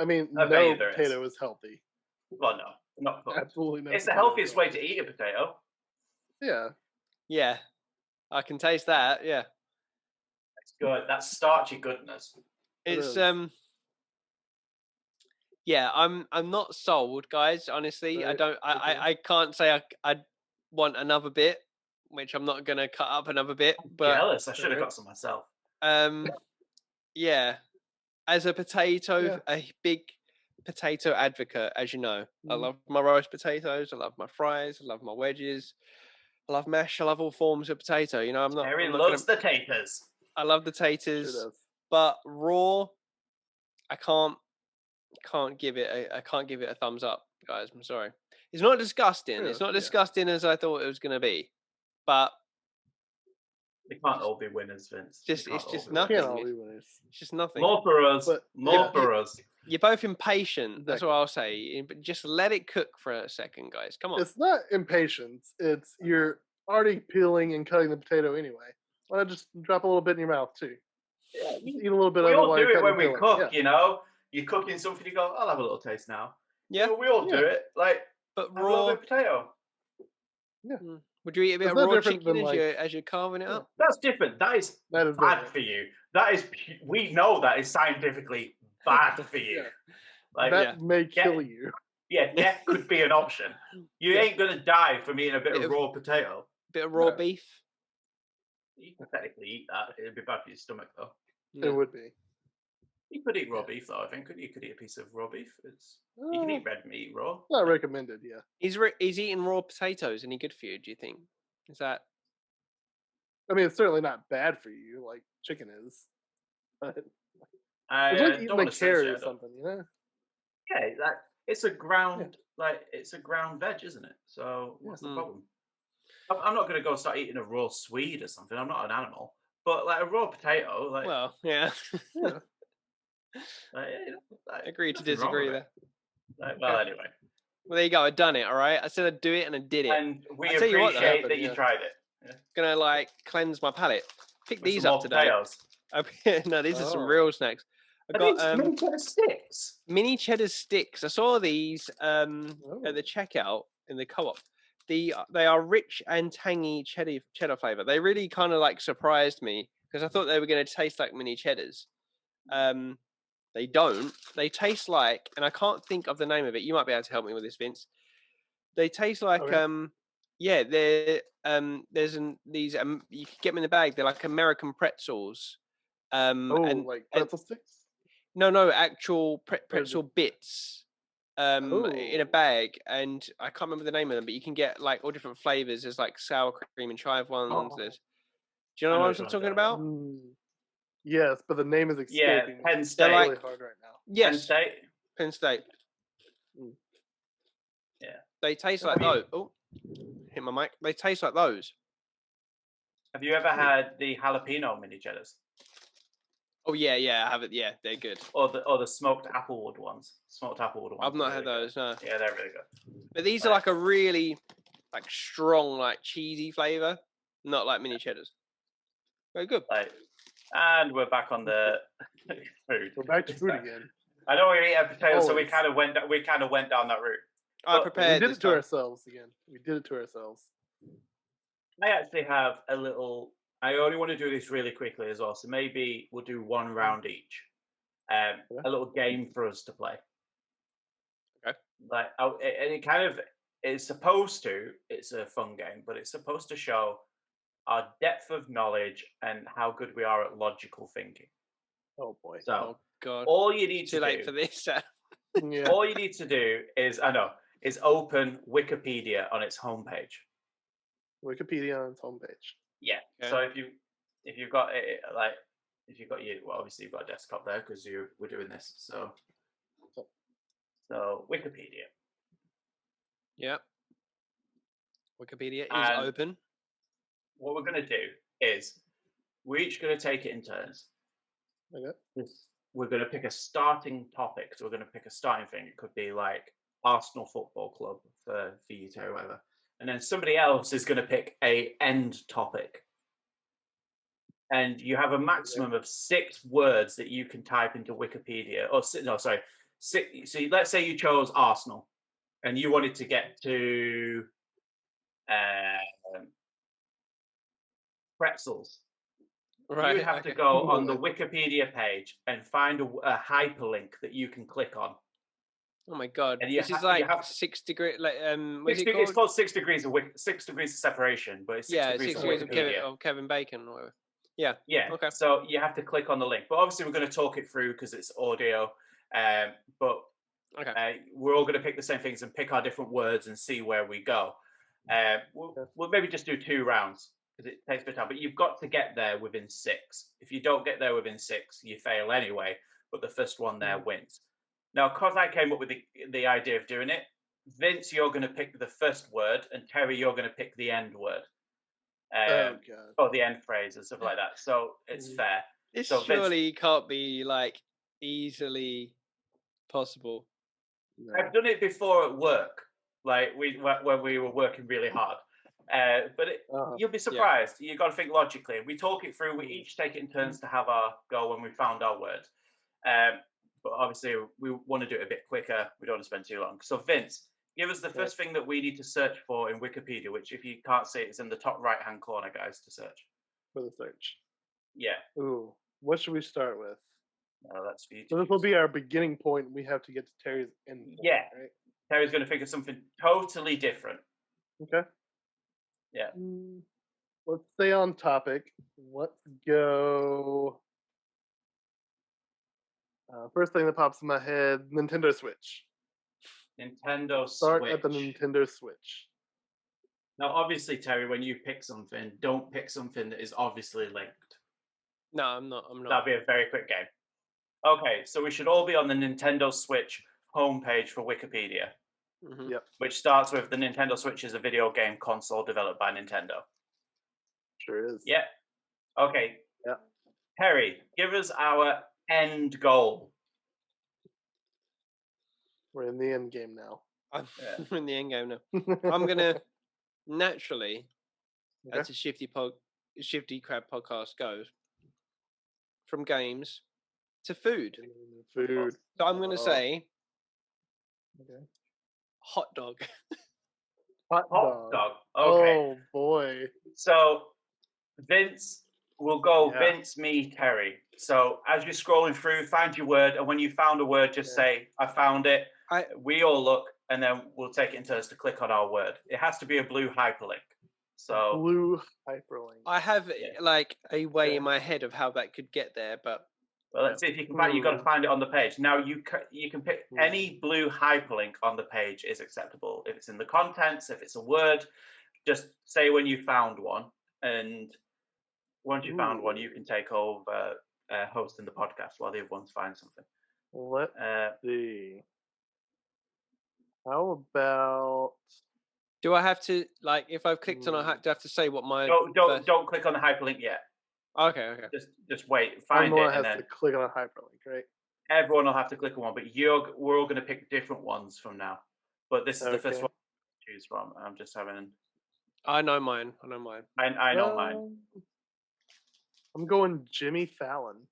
I mean, no potato is healthy. Well, no, not cooked. Absolutely no. It's the healthiest way to eat a potato. Yeah. Yeah, I can taste that. Yeah, it's good. That's starchy goodness. It's Yeah, I'm not sold, guys. Honestly, I don't. I can't say I want another bit, which I'm not gonna cut up another bit. But jealous. I should have got some myself. Yeah. As a potato, a big potato advocate, as you know, I love my roast potatoes. I love my fries. I love my wedges. I love mash. I love all forms of potato. You know, I'm not. Terry loves the taters. I love the taters, but raw, I can't give it. I can't give it a thumbs up, guys. I'm sorry. It's not disgusting. It's not disgusting as I thought it was going to be, but they can't all be winners, Vince. It's just nothing. It's just nothing. More for us. More for us. You're both impatient. That's what I'll say. But just let it cook for a second, guys. Come on. It's not impatience. It's you're already peeling and cutting the potato anyway. Why not just drop a little bit in your mouth too? Yeah, eat a little bit of it. We all do it when we cook, you know. You're cooking something, you go, I'll have a little taste now. Yeah, you know, we all do it. Like, but raw potato. Yeah. Would you eat a bit of raw chicken as you're carving it up? That's different. That is bad for you. That is, we know that is scientifically bad for you. Like that may kill you. Yeah, death could be an option. You ain't gonna die from eating a bit of raw potato. Bit of raw beef. You can technically eat that. It'd be bad for your stomach though. It would be. You could eat raw beef though. I think you could eat a piece of raw beef. You can eat red meat raw. Not recommended. Yeah. He's eating raw potatoes. Any good for you? Do you think? Is that? I mean, it's certainly not bad for you, like chicken is. But it's like eating a carrot or something, you know? Yeah, it's a ground it's a ground veg, isn't it? So what's the problem? I'm not going to go start eating a raw swede or something. I'm not an animal, but like a raw potato, like yeah. Agree to disagree there. Anyway. Well, there you go. I done it. All right. I said I'd do it, and I did it. And we appreciate that you tried it. Yeah. Gonna cleanse my palate. Pick these up today. No, these are some real snacks. I got mini cheddar sticks. Mini cheddar sticks. I saw these at the checkout in the co-op. They are rich and tangy cheddar flavor. They really kind of surprised me because I thought they were going to taste like mini cheddars. They don't. They taste like, and I can't think of the name of it. You might be able to help me with this, Vince. They taste like they're these you can get them in the bag. They're like American pretzels. Like pretzel sticks? No, actual pretzel bits. In a bag, and I can't remember the name of them, but you can get all different flavors. There's sour cream and chive ones. Do you know what I'm talking about? Yes, but the name is escaping. Yeah, Penn State. Really hard right now. Yes, Penn State. Yeah, they taste like those. Oh, hit my mic. They taste like those. Have you ever had the jalapeno mini cheddars? Oh yeah, I have it. Yeah, they're good. Or the smoked applewood ones. I've not had those. No. Yeah, they're really good. But these are a really strong, cheesy flavor, not like mini cheddars. Very good. And we're back on the food. We're back to food again. I know we ate a potato, so we kind of went down that route. I prepared. We did it to ourselves again. We did it to ourselves. I actually have a little. I only want to do this really quickly as well, so maybe we'll do one round each. A little game for us to play. Okay. And it kind of is supposed to. It's a fun game, but it's supposed to show our depth of knowledge and how good we are at logical thinking. Oh boy! So, God! All you need to do. Too late for this. All you need to do is open Wikipedia on its homepage. Wikipedia on its homepage. Yeah. Okay. So if you've got it, obviously you've got a desktop there because we're doing this. So Wikipedia. Yeah. Wikipedia is open. What we're going to do is we're each going to take it in turns. Okay. We're going to pick a starting topic. So we're going to pick a starting thing. It could be Arsenal Football Club for you two or whatever. And then somebody else is going to pick a end topic. And you have a maximum of 6 words that you can type into Wikipedia. So let's say you chose Arsenal and you wanted to get to pretzels. Right. You have to go on the Wikipedia page and find a hyperlink that you can click on. Oh my god! This is like 6 degrees. Like what's it called? It's called 6 degrees of 6 degrees of separation, but it's 6 degrees of Wikipedia. Of Kevin Bacon or whatever. Yeah. Yeah. Okay. So you have to click on the link, but obviously we're going to talk it through because it's audio. But we're all going to pick the same things and pick our different words and see where we go. We'll maybe just do 2 rounds because it takes a bit of time. But you've got to get there within 6. If you don't get there within 6, you fail anyway. But the first one there wins. Now, because I came up with the idea of doing it, Vince, you're going to pick the first word, and Terry, you're going to pick the end word. Or the end phrase and stuff like that. So it's fair. This surely can't be like easily possible. No. I've done it before at work, like when we were working really hard. But you'll be surprised. Yeah. You've got to think logically. We talk it through. We each take it in turns to have our go when we found our word. But obviously, we want to do it a bit quicker. We don't want to spend too long. So, Vince, give us the first thing that we need to search for in Wikipedia, which, if you can't see it, is in the top right-hand corner, guys, to search. For the search. Yeah. Ooh, what should we start with? Oh, that's for you. So this will be our beginning point. We have to get to Terry's end point. Yeah. Right? Terry's going to think of something totally different. Okay. Yeah. Let's stay on topic. Let's go. First thing that pops in my head: Nintendo Switch. Start at the Nintendo Switch. Now, obviously, Terry, when you pick something, don't pick something that is obviously linked. No, I'm not. That'll be a very quick game. Okay, so we should all be on the Nintendo Switch homepage for Wikipedia. Mm-hmm. Yep. Which starts with the Nintendo Switch is a video game console developed by Nintendo. Sure is. Yeah. Okay. Yeah. Terry, give us our end goal. We're in the end game now. We're in the end game now. I'm gonna naturally, as a Shifty Crab podcast goes, from games to food. Food. So I'm gonna say, hot dog. Hot dog. Okay. Oh boy. So Vince. We'll go Vince, me, Terry. So as you're scrolling through, find your word, and when you found a word, just say, I found it. We all look, and then we'll take it in turns to click on our word. It has to be a blue hyperlink. So blue hyperlink. I have like a way in my head of how that could get there, but well, let's see if you can find. You've got to find it on the page. Now you can pick any blue hyperlink on the page is acceptable. If it's in the contents, if it's a word, just say when you found one, and once you found one, you can take over hosting the podcast while the other ones find something. Let's see. How about? Do I have to if I've clicked on do I have to say what my? Don't click on the hyperlink yet. Okay. Just wait. Find it and then to click on a hyperlink, right? Everyone will have to click on one, but we're all going to pick different ones from now. But this is the first one to choose from. I'm just having. I know mine. I know mine. I'm going Jimmy Fallon.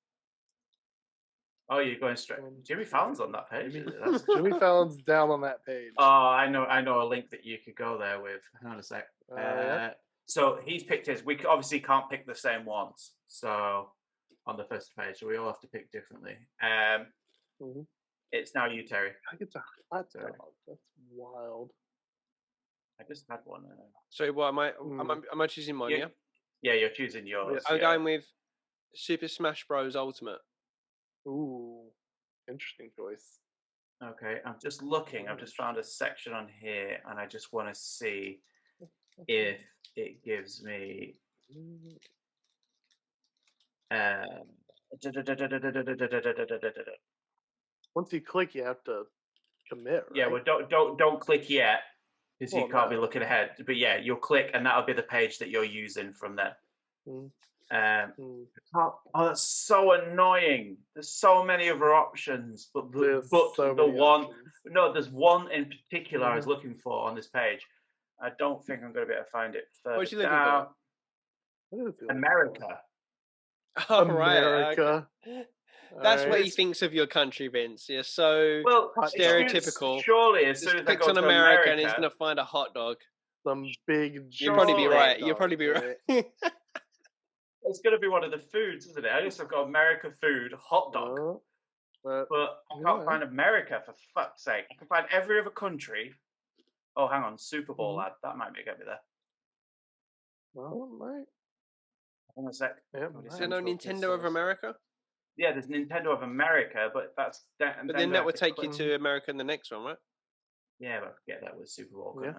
Oh, you're going straight. Jimmy Fallon's on that page. Jimmy Fallon's down on that page. Oh, I know a link that you could go there with. Hang on a sec. So he's picked his. We obviously can't pick the same ones. So on the first page, so we all have to pick differently. It's now you, Terry. I get to hot dog. That's wild. I just had one. So what am I? Am I choosing mine? Yeah. Yeah, you're choosing yours. I'm going with Super Smash Bros. Ultimate. Ooh, interesting choice. Okay, I'm just looking. I've just found a section on here, and I just want to see if it gives me. Once you click, you have to commit. Right? Yeah, well, don't click yet because you can't be looking ahead. But yeah, you'll click, and that'll be the page that you're using from there. Oh, that's so annoying. There's so many other options, but there's one in particular I was looking for on this page. I don't think I'm going to be able to find it further What's you looking for? America. Oh, America. Right. Okay. That's what he thinks of your country, Vince. You're so stereotypical. Surely, as soon as I go on to America, and he's gonna find a hot dog. Some big. You'll probably be right. You'll probably be right. It's gonna be one of the foods, isn't it? I just have got America food, hot dog, but I can't find America for fuck's sake. I can find every other country. Oh, hang on, Super Bowl ad. That might get me there. Well, it might. Hang on a sec. Is there no Nintendo of America? Yeah, there's Nintendo of America, but that's. But then that would take you to America in the next one, right? Yeah, but I could get that with Super Bowl, couldn't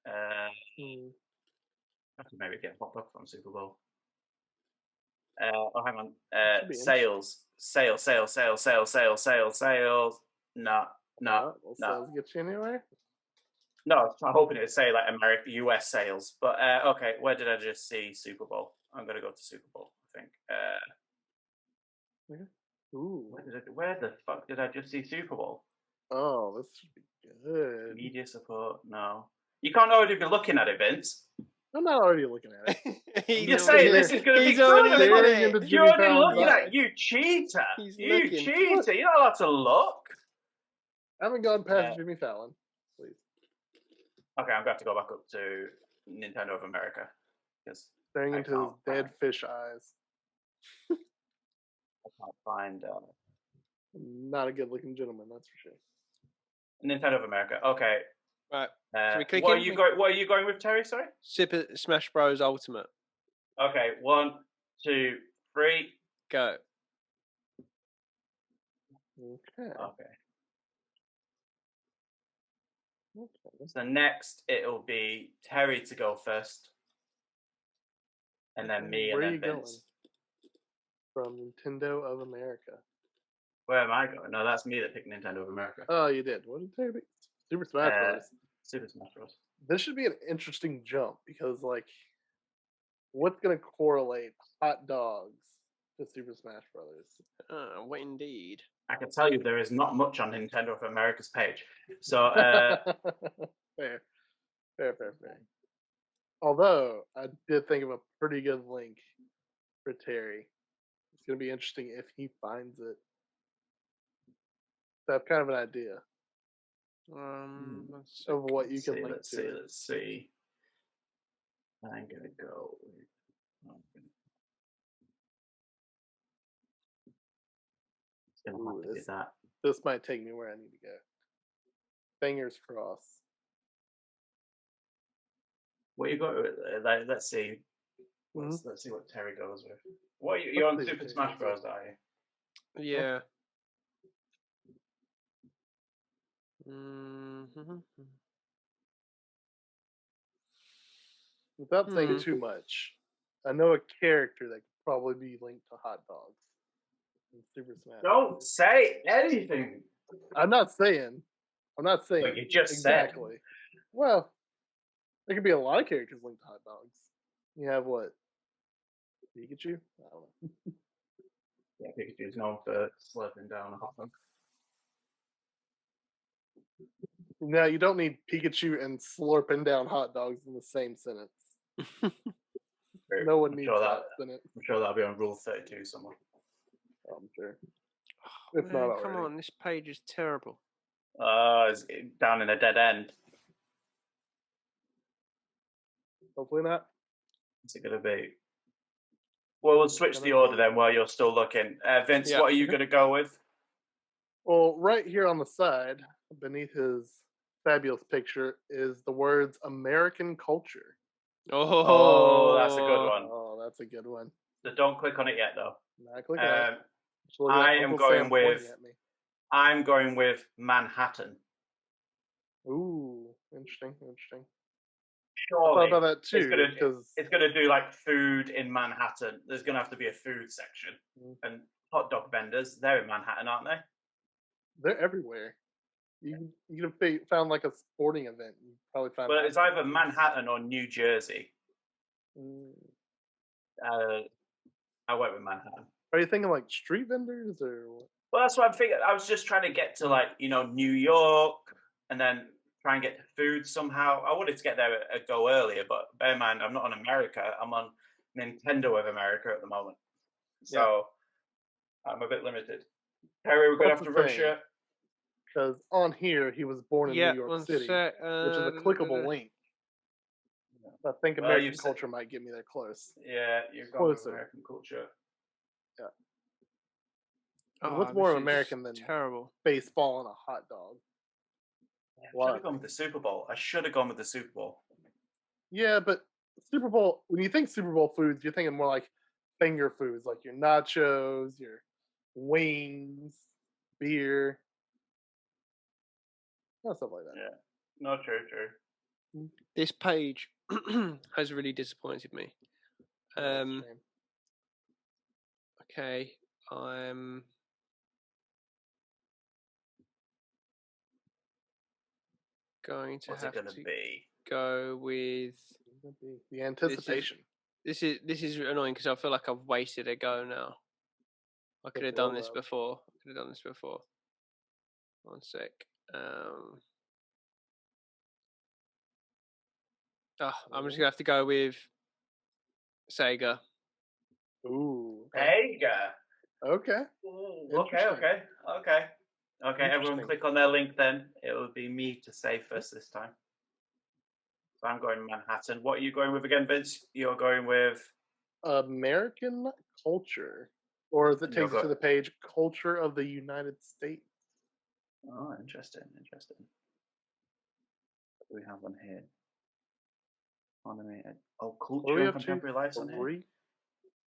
I? I could maybe get hot dog from Super Bowl. Oh, hang on. Sales. No. Sales get you anywhere? No, I was hoping it would say like America, US sales. But okay, where did I just see Super Bowl? I'm going to go to Super Bowl, I think. Ooh. Where the fuck did I just see Super Bowl? Oh, this should be good. Media support? No. You can't already be looking at it, Vince. I'm not already looking at it. You're saying this is going to be good. You're already looking at it. You cheater. You cheater. You're not allowed to look. I haven't gone past Jimmy Fallon. Please. Okay, I'm going to have to go back up to Nintendo of America. Staring into his dead fish eyes. I can't find... Not a good-looking gentleman, that's for sure. Nintendo of America. Okay. Right. What are you going with, Terry? Sorry. Super Smash Bros. Ultimate. Okay. 1, 2, 3. Go. Okay. So next it'll be Terry to go first, and then me, and then Vince. From Nintendo of America. Where am I going? No, that's me that picked Nintendo of America. Oh, you did. What did Terry pick? Super Smash Bros. Super Smash Bros. This should be an interesting jump because, like, what's going to correlate hot dogs to Super Smash Brothers? What indeed? I can tell you there is not much on Nintendo of America's page. So, fair. Although, I did think of a pretty good link for Terry. It's going to be interesting if he finds it. So I have kind of an idea of what you can link to. Let's see. I'm going to go. It's going to have to be that. This might take me where I need to go. Fingers crossed. What you got? Let's see. Let's see what Terry goes with. What you're on Super Smash Bros, are you? Yeah. Without saying too much, I know a character that could probably be linked to hot dogs in Super Smash. Don't say anything. I'm not saying. But you just exactly. Well, there could be a lot of characters linked to hot dogs. You have what? Pikachu? I don't know. Yeah, Pikachu's known for slurping down a hot dog. No, you don't need Pikachu and slurping down hot dogs in the same sentence. No one needs that sentence. I'm sure that'll be on Rule 32 somewhere. I'm sure. If not already. Come on, this page is terrible. It's down in a dead end. Hopefully not. What's it going to be? Well, we'll switch the order then while you're still looking. Vince, what are you going to go with? Well, right here on the side, beneath his fabulous picture, is the words American culture. Oh, that's a good one. Oh, that's a good one. So don't click on it yet, though. Not click on it. I'm going with Manhattan. Ooh, interesting. Surely, I thought about that too. It's going to do like food in Manhattan. There's going to have to be a food section. And hot dog vendors, they're in Manhattan, aren't they? They're everywhere. You could have found like a sporting event. You probably found. But it's either Manhattan or New Jersey. I went with Manhattan. Are you thinking like street vendors or what? Well, that's what I'm thinking. I was just trying to get to like New York, and then try and get to food somehow. I wanted to get there go earlier, but bear in mind I'm not on America. I'm on Nintendo of America at the moment, so I'm a bit limited. Harry, we're gonna have to rush it. Because on here he was born in New York City, which is a clickable link. I think American culture might get me there close. Yeah, you're closer. American culture. Yeah. What's more American than baseball and a hot dog? Yeah, I should have gone with the Super Bowl. Yeah, but Super Bowl, when you think Super Bowl foods, you're thinking more like finger foods, like your nachos, your wings, beer, stuff like that. Yeah, no, true. This page has really disappointed me. Okay, I'm going to What's have it gonna to be? Go with the anticipation. This is annoying because I feel like I've wasted a go now. I could have done this before. One sec. I'm just gonna have to go with Sega. Ooh. Sega. Okay. Okay, everyone click on their link then. It will be me to say first this time. So I'm going Manhattan. What are you going with again, Vince? You're going with American culture. Or as it takes you to the page, culture of the United States. Oh, interesting. What do we have on here? Animated. Oh, culture and contemporary life on here.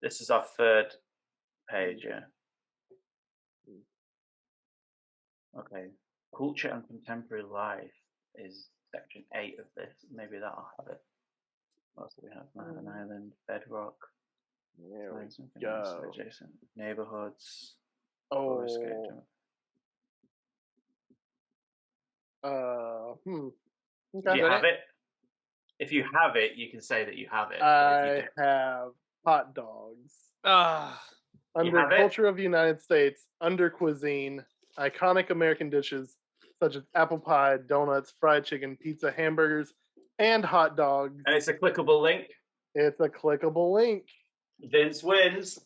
This is our third page, yeah. Okay. Culture and contemporary life is section 8 of this. Maybe that'll have it. What else do we have? Manhattan Island, Bedrock. There we go. Adjacent neighborhoods. Okay. Do you have it? If you have it, you can say that you have it. I have hot dogs. Under culture of the United States, under cuisine, iconic American dishes such as apple pie, donuts, fried chicken, pizza, hamburgers, and hot dogs. And it's a clickable link. Vince wins.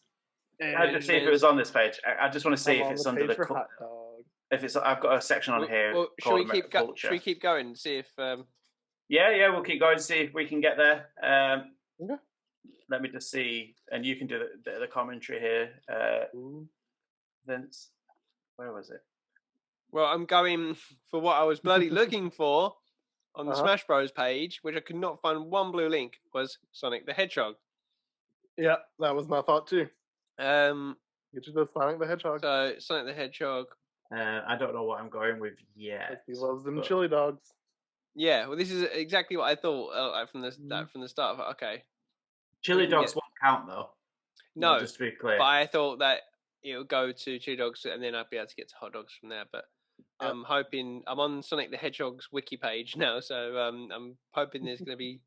I had to see if it was on this page. I just want to see if it's under the hot dog. If it's, I've got a section on here. Well, should we keep going and see if? Yeah, we'll keep going. See if we can get there. Okay. Let me just see, and you can do the commentary here. Vince, where was it? Well, I'm going for what I was bloody looking for on the Smash Bros page, which I could not find one blue link, was Sonic the Hedgehog. Yeah, that was my thought too. Get you the Sonic the Hedgehog. So Sonic the Hedgehog. I don't know what I'm going with yet. He loves them chili dogs. Yeah, well, this is exactly what I thought from the start. Okay. Chili dogs won't count though. No, just to be clear. But I thought that it would go to chili dogs and then I'd be able to get to hot dogs from there. But I'm hoping I'm on Sonic the Hedgehog's wiki page now, so I'm hoping there's going to be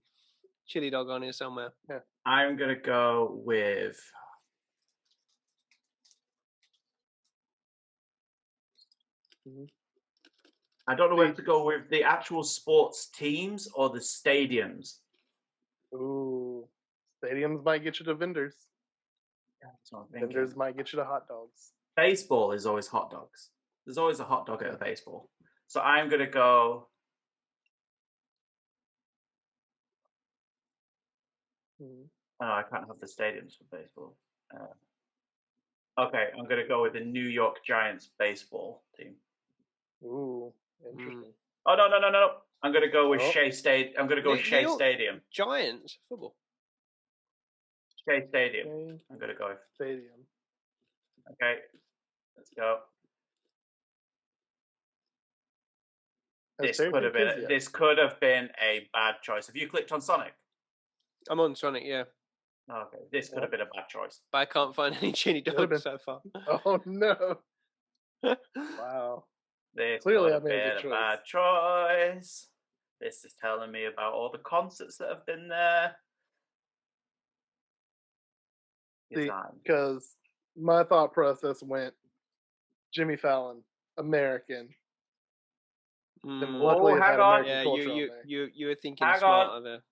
chili dog on here somewhere. Yeah. I'm going to go with. I don't know whether to go with the actual sports teams or the stadiums. Ooh, stadiums might get you to vendors. Vendors might get you to hot dogs. Baseball is always hot dogs. There's always a hot dog at a baseball. So I'm going to go. Oh, I can't have the stadiums for baseball. Okay, I'm going to go with the New York Giants baseball team. Ooh, interesting. Oh no! I'm going to go with Shea Stadium. I'm going to go with Shea Stadium. Giants football. Shea Stadium. I'm going to go with Stadium. Okay, let's go. This could have been a bad choice. Have you clicked on Sonic? I'm on Sonic, yeah. Okay, this could have been a bad choice. But I can't find any chili dogs so far. Oh no! Wow. This clearly could have been a bad choice. This is telling me about all the concerts that have been there. design. Because my thought process went Jimmy Fallon, American. And luckily, hang it had on. American Yeah, culture on there. you were thinking Hang smarter on. there.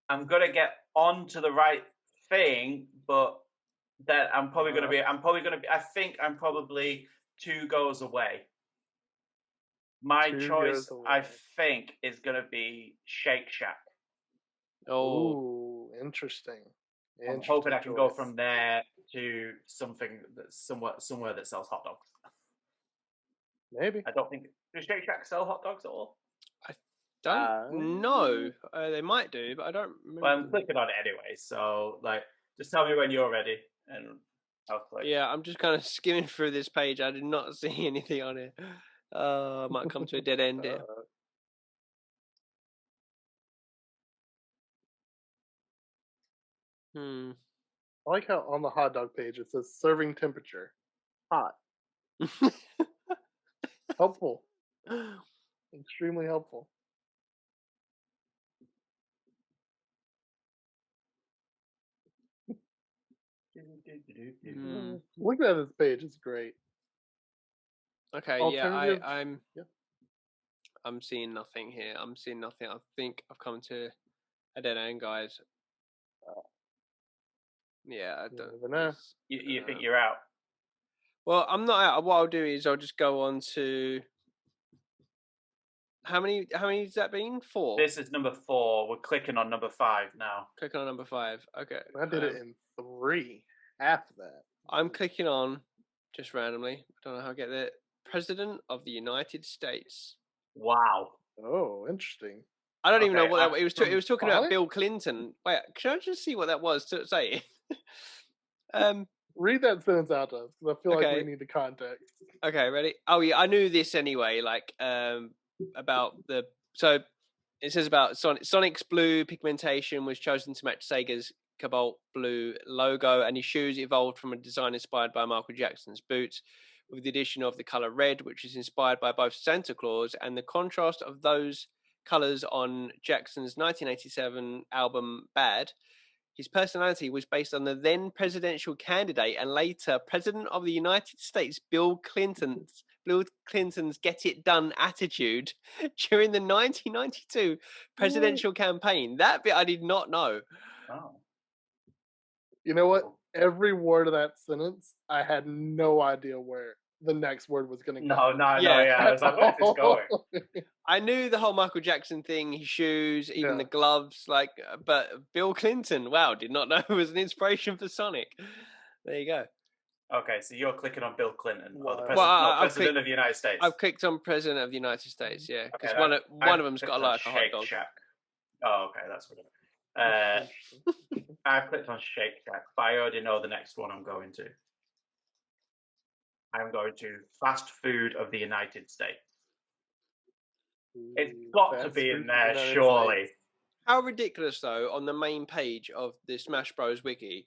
I'm gonna get on to the right thing, but that I'm probably gonna be. I think I'm probably 2 goals away. My choice, I think, is gonna be Shake Shack. Oh, ooh, interesting. I'm hoping I can go from there to something that's somewhere that sells hot dogs. Maybe. I don't think does Shake Shack sell hot dogs at all. I don't know. They might do, but I don't remember. Well, I'm clicking on it anyway, so like, just tell me when you're ready, and I'll click. Yeah, I'm just kind of skimming through this page. I did not see anything on it. I might come to a dead end here. I like how on the hot dog page it says serving temperature, hot. Helpful. Extremely helpful. Looking at this page is great. Okay, I'm seeing nothing here. I'm seeing nothing. I think I've come to a dead end, guys. Yeah, I don't know. You think you're out? Well, I'm not out. What I'll do is I'll just go on to how many has that been? 4. This is number 4. We're clicking on number 5 now. Clicking on number 5. Okay. I did it in 3. Half that. I'm clicking on just randomly. I don't know how I get there. President of the United States. Wow. Oh, interesting. I don't even know what that was. It was talking about Bill Clinton. Wait, can I just see what that was to say? Read that sentence out to us because I feel like we need the context. Okay, ready? Oh yeah, I knew this anyway. Like about so it says about Sonic's blue pigmentation was chosen to match Sega's cobalt blue logo, and his shoes evolved from a design inspired by Michael Jackson's boots, with the addition of the color red, which is inspired by both Santa Claus and the contrast of those colors on Jackson's 1987 album Bad. His personality was based on the then presidential candidate and later President of the United States, Bill Clinton's "Get It Done" attitude during the 1992 presidential campaign. That bit I did not know. Oh. You know what? Every word of that sentence, I had no idea where the next word was going to go. No. I was like, where's this going? I knew the whole Michael Jackson thing, his shoes, even the gloves, but Bill Clinton, wow, did not know it was an inspiration for Sonic. There you go. Okay, so you're clicking on Bill Clinton, or the president of the United States. I've clicked on President of the United States, yeah, because one of them's got like a hot dog. Shack. Oh, okay, that's what it is. I've clicked on Shake Shack, but I already know the next one I'm going to. I'm going to fast food of the United States. It's got to be in there, surely. How ridiculous, though, on the main page of the Smash Bros. Wiki,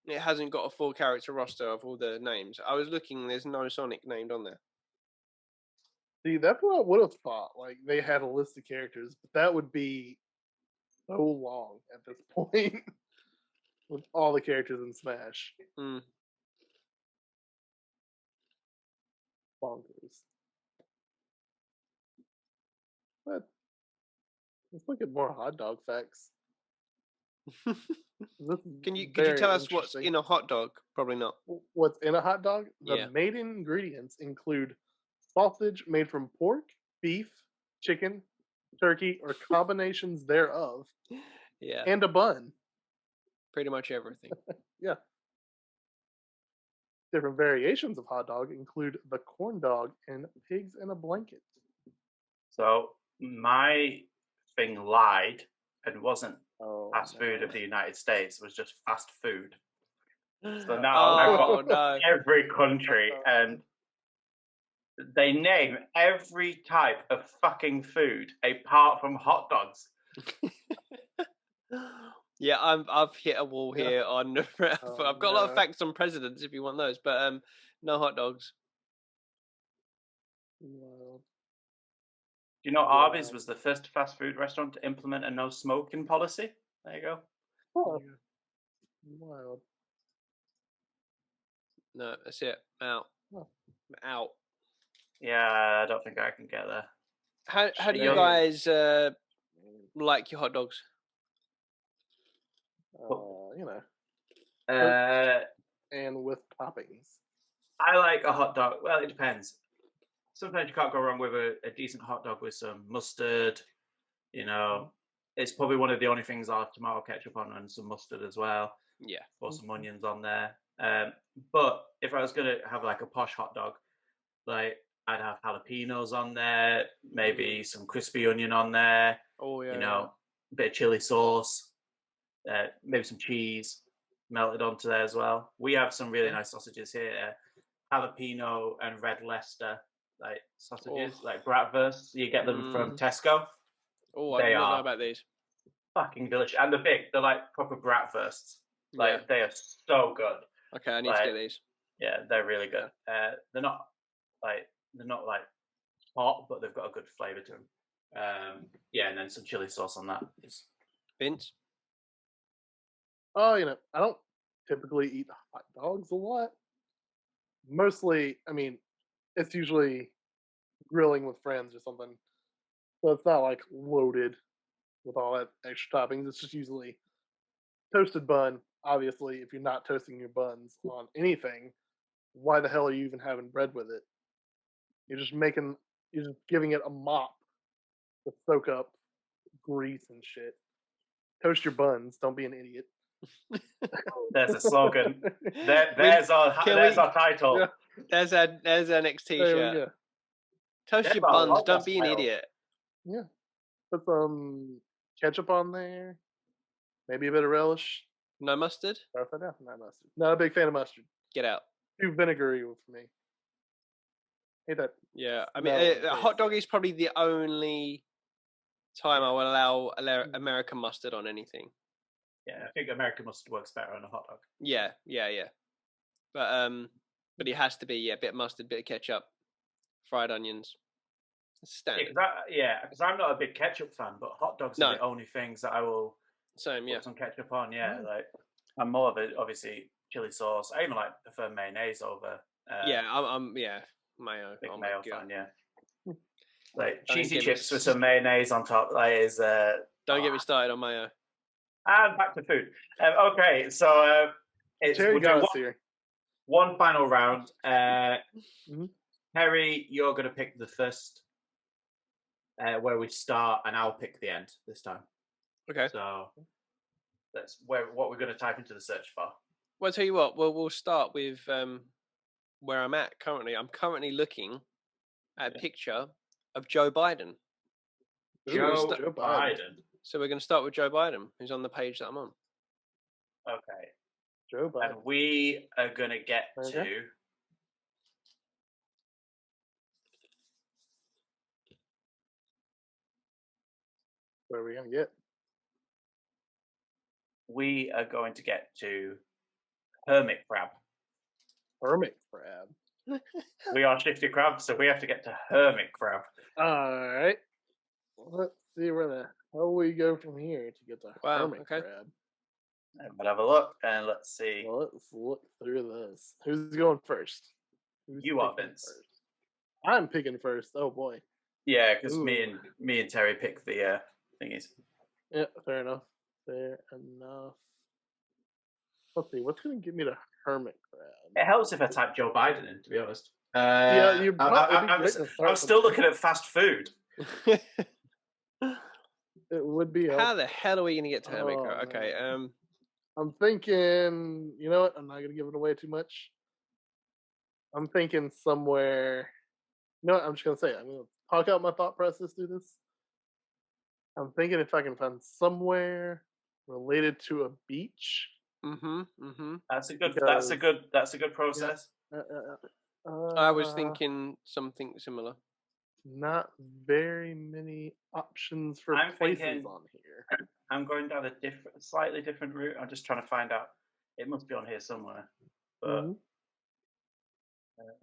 it hasn't got a full character roster of all the names. I was looking, there's no Sonic named on there. See, that's what I would have thought. Like, they had a list of characters, but that would be so long at this point with all the characters in Smash. Bonkers. But let's look at more hot dog facts. Could you tell us what's in a hot dog? Probably not. What's in a hot dog? The main ingredients include sausage made from pork, beef, chicken, turkey, or combinations thereof. Yeah. And a bun. Pretty much everything. Yeah. Different variations of hot dog include the corn dog and pigs in a blanket. So my thing lied and wasn't fast food of the United States. It was just fast food. So now I've got every country, and they name every type of fucking food apart from hot dogs. Yeah, I've hit a wall here on. I've got a lot of facts on presidents if you want those, but no hot dogs. Wild. Do you know Arby's was the first fast food restaurant to implement a no smoking policy? There you go. Oh. Wild. No, that's it. Out. Oh. Out. Yeah, I don't think I can get there. How do you guys like your hot dogs? And with toppings. I like a hot dog. Well, it depends. Sometimes you can't go wrong with a decent hot dog with some mustard. It's probably one of the only things I'll have tomato ketchup on and some mustard as well. Yeah. Or some onions on there. But if I was going to have like a posh hot dog, like I'd have jalapenos on there, maybe some crispy onion on there. Oh, yeah. A bit of chili sauce, maybe some cheese melted onto there as well. We have some really nice sausages here. Jalapeno and red Leicester like sausages, like bratwursts. You get them from Tesco. Oh, I didn't know about these. Fucking delicious, and they're like proper bratwursts. Like they are so good. Okay, I need to get these. Yeah, they're really good. They're not like hot, but they've got a good flavour to them. And then some chili sauce on that. Vince? Oh, I don't typically eat hot dogs a lot. Mostly, it's usually grilling with friends or something. So it's not like loaded with all that extra toppings. It's just usually toasted bun. Obviously, if you're not toasting your buns on anything, why the hell are you even having bread with it? You're just giving it a mop to soak up grease and shit. Toast your buns. Don't be an idiot. There's a slogan. There's our title. Yeah. There's our next t-shirt. Toast your buns. Don't be an idiot. Yeah. Put some ketchup on there. Maybe a bit of relish. No mustard? No mustard. Not a big fan of mustard. Get out. Too vinegary for me. Hate that. Yeah, a hot dog is probably the only time I will allow American mustard on anything. Yeah, I think American mustard works better on a hot dog. Yeah. But it has to be a bit of mustard, bit of ketchup, fried onions. Standard. Because I'm not a big ketchup fan, but hot dogs are the only things that I will put some ketchup on. Yeah, like I'm more of a obviously chili sauce. I even prefer mayonnaise over. I'm mayo. Big mayo fan. Yeah, like cheesy chips with some mayonnaise on top. Is don't get me started on mayo. And back to food. Okay, so Terry got us here. One final round. Terry, you're going to pick the first. Where we start, and I'll pick the end this time. Okay. So that's what we're going to type into the search bar. Well, I'll tell you what. We'll start with where I'm at currently. I'm currently looking at a picture of Joe Biden. Joe Biden. So we're going to start with Joe Biden, who's on the page that I'm on. Okay. Joe Biden. And we are going to get to... Where are we going to get? We are going to get to hermit crab. Hermit crab. We are Shifty Crab, so we have to get to hermit crab. All right. Let's see where the hell we go from here to get to hermit crab. We'll have a look and let's see. Well, let's look through this. Who's going first? You are, Vince. First? I'm picking first. Oh boy. Yeah, because me and Terry picked the thingies. Yeah, fair enough. Let's see, what's going to get me to hermit crab? It helps if I type Joe Biden in, to be honest. I'm still looking at fast food. It would be. How the hell are we going to get to hermit crab? Okay. I'm thinking. You know what? I'm not going to give it away too much. I'm thinking somewhere. You know what? I'm just going to say it. I'm going to talk out my thought process through this. I'm thinking if I can find somewhere related to a beach. That's a good process. I was thinking something similar. Not very many options for places on here. I'm going down a slightly different route. I'm just trying to find out. It must be on here somewhere. But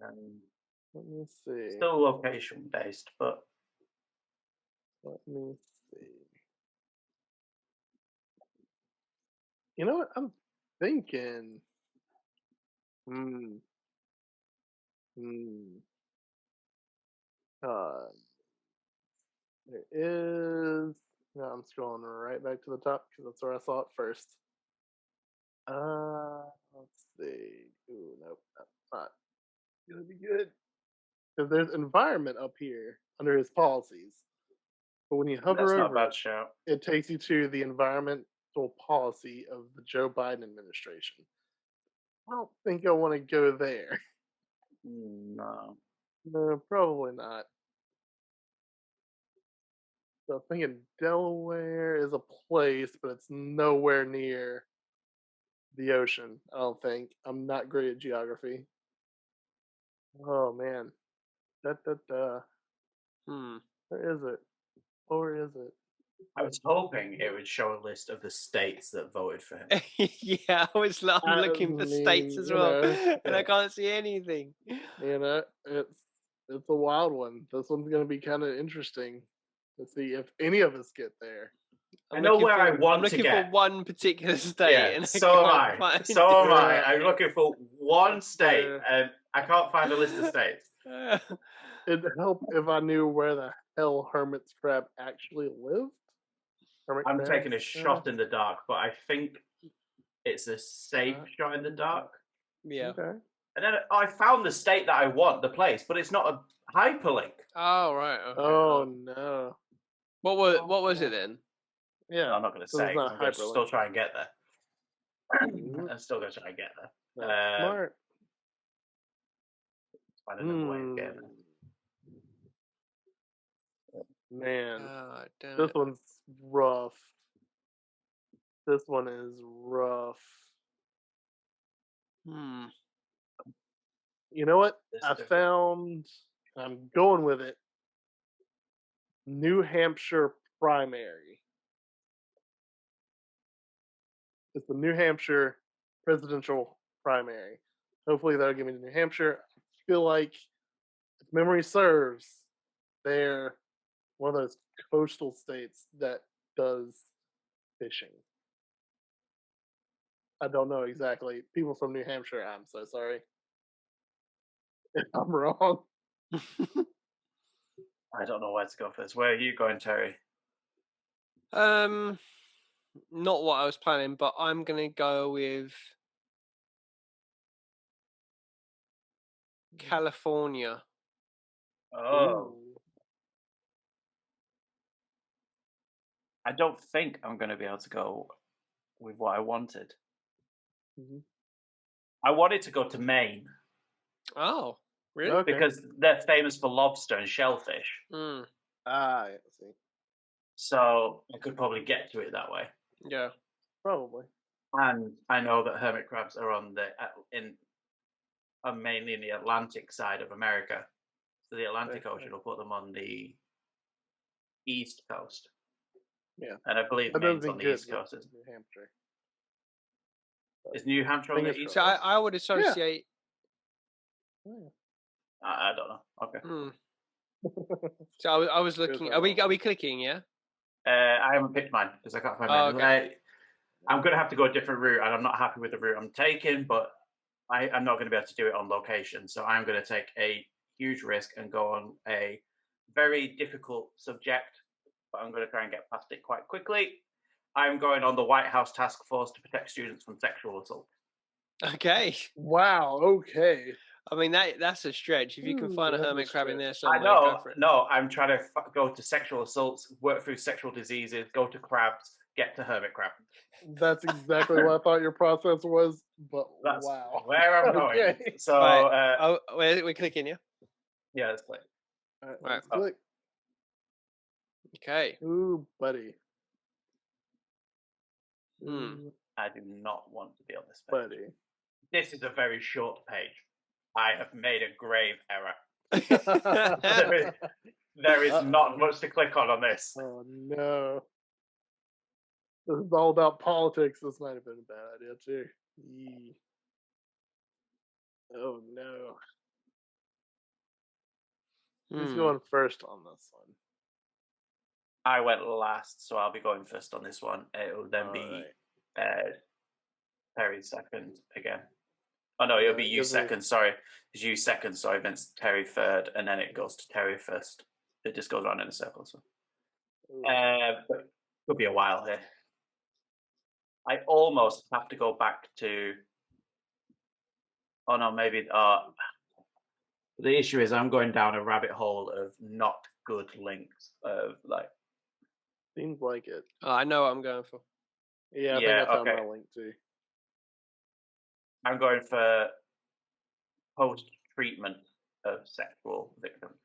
let me see. Still location based, but let me see. You know what? I'm thinking. Uh, there is. No, I'm scrolling right back to the top because that's where I saw it first. Let's see. Ooh, nope, that's not gonna be good. Because there's environment up here under his policies, but when you hover That's not a over bad it, shout. it takes you to the environmental policy of the Joe Biden administration. I don't think I want to go there. No. No, probably not. So I'm thinking Delaware is a place, but it's nowhere near the ocean. I don't think. I'm not great at geography. Oh man. Da, da, da. Where is it? Where is it? I was hoping it would show a list of the states that voted for him. Yeah, I'm looking for states as well, and I can't see anything. It's a wild one. This one's gonna be kind of interesting to see if any of us get there. I know where I want to get. I'm looking for one particular state, yeah, and so I am can't I. find So am I. Yeah. I'm looking for one state, and I can't find a list of states. It'd help if I knew where the hell Hermit's Crab actually lived. I'm taking a shot in the dark, but I think it's a safe shot in the dark. Yeah. Okay. And then I found the state that I want, the place, but it's not a hyperlink. Oh right. Okay. Oh no. What was it then? Yeah. I'm not going to say. I'm going to still try and get there. I'm still going to try and get there. That's smart. Find another way of getting there. Man, this one's rough. This one is rough. You know what? I'm going with it. New Hampshire primary. It's the New Hampshire presidential primary. Hopefully that'll give me to New Hampshire. I feel like, if memory serves, they're one of those coastal states that does fishing. I don't know exactly. People from New Hampshire, I'm so sorry if I'm wrong. I don't know where to go first. Where are you going, Terry? Not what I was planning, but I'm gonna go with California. Oh. I don't think I'm going to be able to go with what I wanted. I wanted to go to Maine. Oh, really? Okay. Because they're famous for lobster and shellfish. I see. So I could probably get to it that way. Yeah, probably. And I know that hermit crabs are are mainly in the Atlantic side of America. So the Atlantic Ocean will put them on the east coast. Yeah. And I believe Maine's on the east coast. New Hampshire. Is New Hampshire on the east so coast? I would associate. Yeah. I don't know. Okay. So I was looking. Are we clicking? Yeah. I haven't picked mine because I can't find mine. Okay. I'm going to have to go a different route, and I'm not happy with the route I'm taking, but I'm not going to be able to do it on location. So I'm going to take a huge risk and go on a very difficult subject, but I'm going to try and get past it quite quickly. I'm going on the White House task force to protect students from sexual assault. Okay. Wow. Okay. I mean that's a stretch. If you can find a hermit crab in there somewhere, I know. go for it. No, I'm trying to go to sexual assaults, work through sexual diseases, go to crabs, get to hermit crab. That's exactly what I thought your process was, but that's wow. where I'm going. So we're clicking, yeah? Yeah, let's click. All right, let's click. Okay. Ooh, buddy. I do not want to be on this page. Buddy. This is a very short page. I have made a grave error. there is not much to click on this. Oh no. This is all about politics. This might have been a bad idea too. Yee. Oh no. Who's going first on this one? I went last, so I'll be going first on this one. It will then be Perry second again. Oh no, it'll be you second. Sorry, it's you second. Sorry, Vince. Terry third, and then it goes to Terry first. It just goes around in a circle. So, but could be a while here. I almost have to go back to. Oh no, maybe. The issue is I'm going down a rabbit hole of not good links. Seems like it. Oh, I know what I'm going for. Yeah, I think I found my link too. I'm going for post-treatment of sexual victims.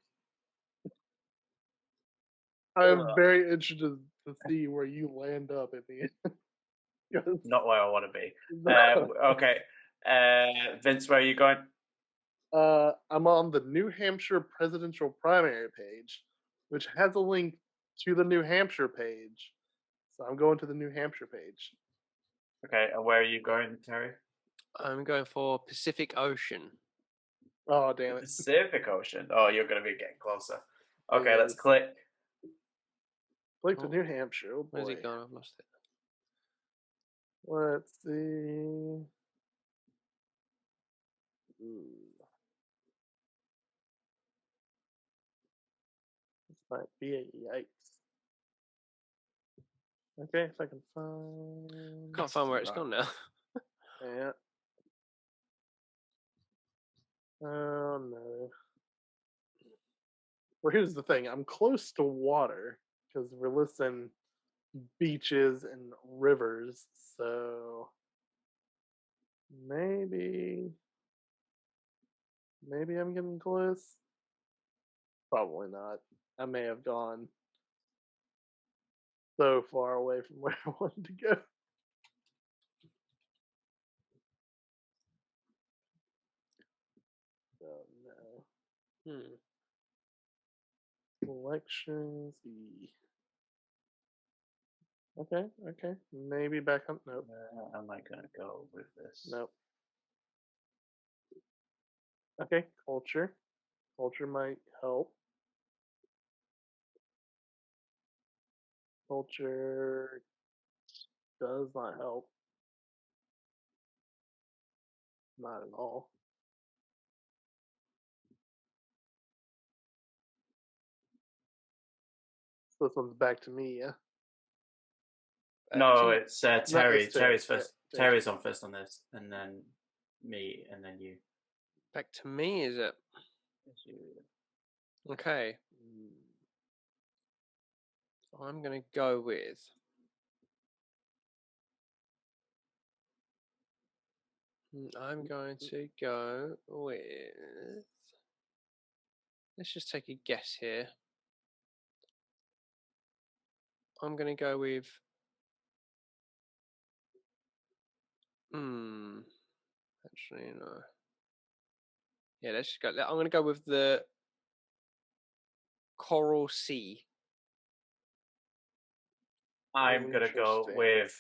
I'm very interested to see where you land up at the end. Not where I want to be. Okay. Vince, where are you going? I'm on the New Hampshire presidential primary page, which has a link to the New Hampshire page. So I'm going to the New Hampshire page. Okay, and where are you going, Terry? I'm going for Pacific Ocean. Oh, damn it. Pacific Ocean. Oh, you're going to be getting closer. Okay, let's click. Click to New Hampshire. Oh, boy. Where's it gone? I've lost it. Let's see. This might be a yikes. Okay, if I can find. Can't find where it's gone now. Yeah. Oh no. Well, here's the thing. I'm close to water because we're listing beaches and rivers. So maybe I'm getting close. Probably not. I may have gone so far away from where I wanted to go. Oh no. Selections. Okay. Maybe back up. Nope. Where am I going to go with this? Nope. Okay, culture. Culture might help. Culture does not help. Not at all. So this one's back to me, yeah? No, it's Terry. It's Terry's first. Terry's on first on this, and then me, and then you. Back to me, is it? Okay. I'm going to go with. I'm going to go with. Let's just take a guess here. I'm going to go with. Actually, no. Yeah, let's just go. I'm going to go with the Coral Sea. I'm going to go with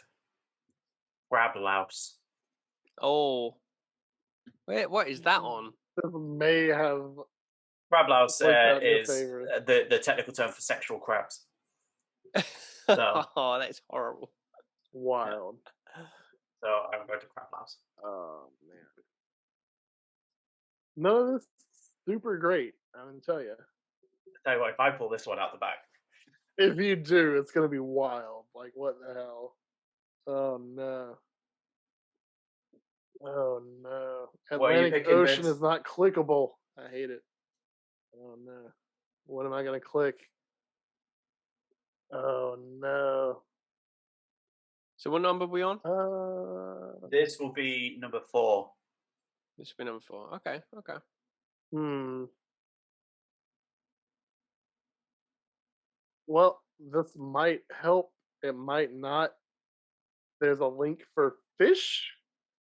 Crab Louse. Oh. Wait, what is that on? This may have. Crab Louse is the technical term for sexual crabs. So. Oh, that's horrible. Wild. So I'm going to Crab Louse. Oh, man. No, this is super great. I'm going to tell you. Tell you what, if I pull this one out the back. If you do, it's going to be wild. Like, what the hell? Oh, no. Oh, no. Atlantic Ocean is not clickable. I hate it. Oh, no. What am I going to click? Oh, no. So what number are we on? This will be number 4. This will be number 4. Okay. Well, this might help. It might not. There's a link for fish.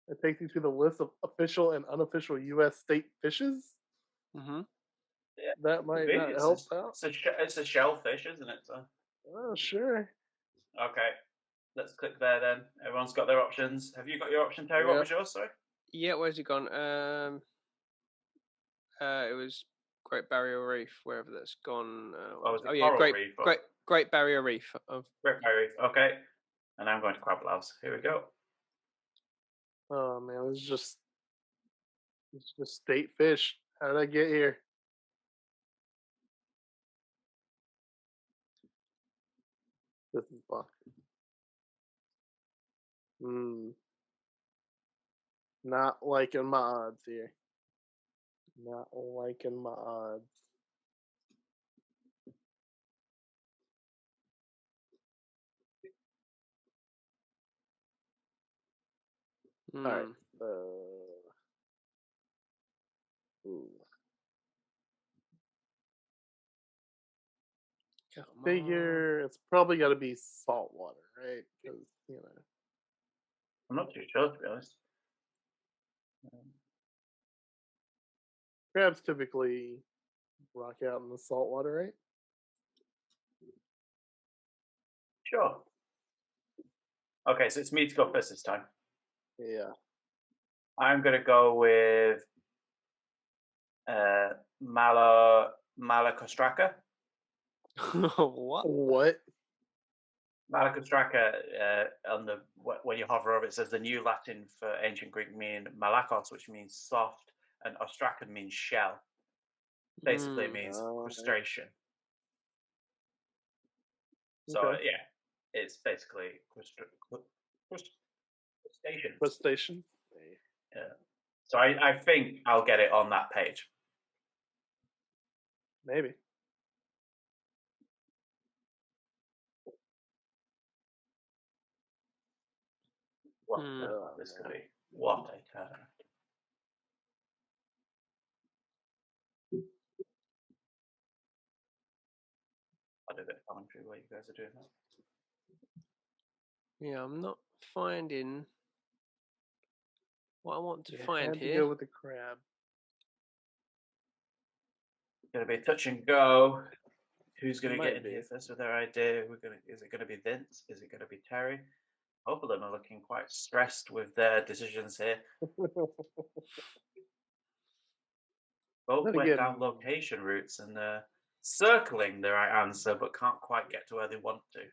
It takes you to the list of official and unofficial U.S. state fishes. Mm-hmm. Yeah, that might not help out. It's a shellfish, isn't it? So. Oh, sure. Okay. Let's click there then. Everyone's got their options. Have you got your option, Terry? Yep. What was yours, sorry? Yeah, where's it gone? It was Great Barrier Reef, wherever that's gone. Great Barrier Reef. Great Barrier Reef, okay. And I'm going to Crab Louse. Here we go. Oh, man, it's just It's just state fish. How did I get here? This is fun. Not liking my odds here. Not liking my odds. All right. Figure it's probably got to be salt water, right? Because I'm not too sure, to be honest. Crabs typically rock out in the salt water, right? Sure. Okay, so it's me to go first this time. Yeah. I'm going to go with Malacostraca. What? Malacostraca, when you hover over it, says the new Latin for ancient Greek meaning malakos, which means soft, and ostracan means shell. Basically, it means crustacea. So yeah, it's basically crustacean. Crustacean. Yeah. So I think I'll get it on that page. Maybe. What this could be? What a turn! I'll do a bit of commentary while you guys are doing that. Yeah, I'm not finding what I want to find here. To go with the crab. It's gonna be touch and go. Who's gonna get in here first with their idea? Is it gonna be Vince? Is it gonna be Terry? Both of them are looking quite stressed with their decisions here. Both went down location routes and circling the right answer, but can't quite get to where they want to.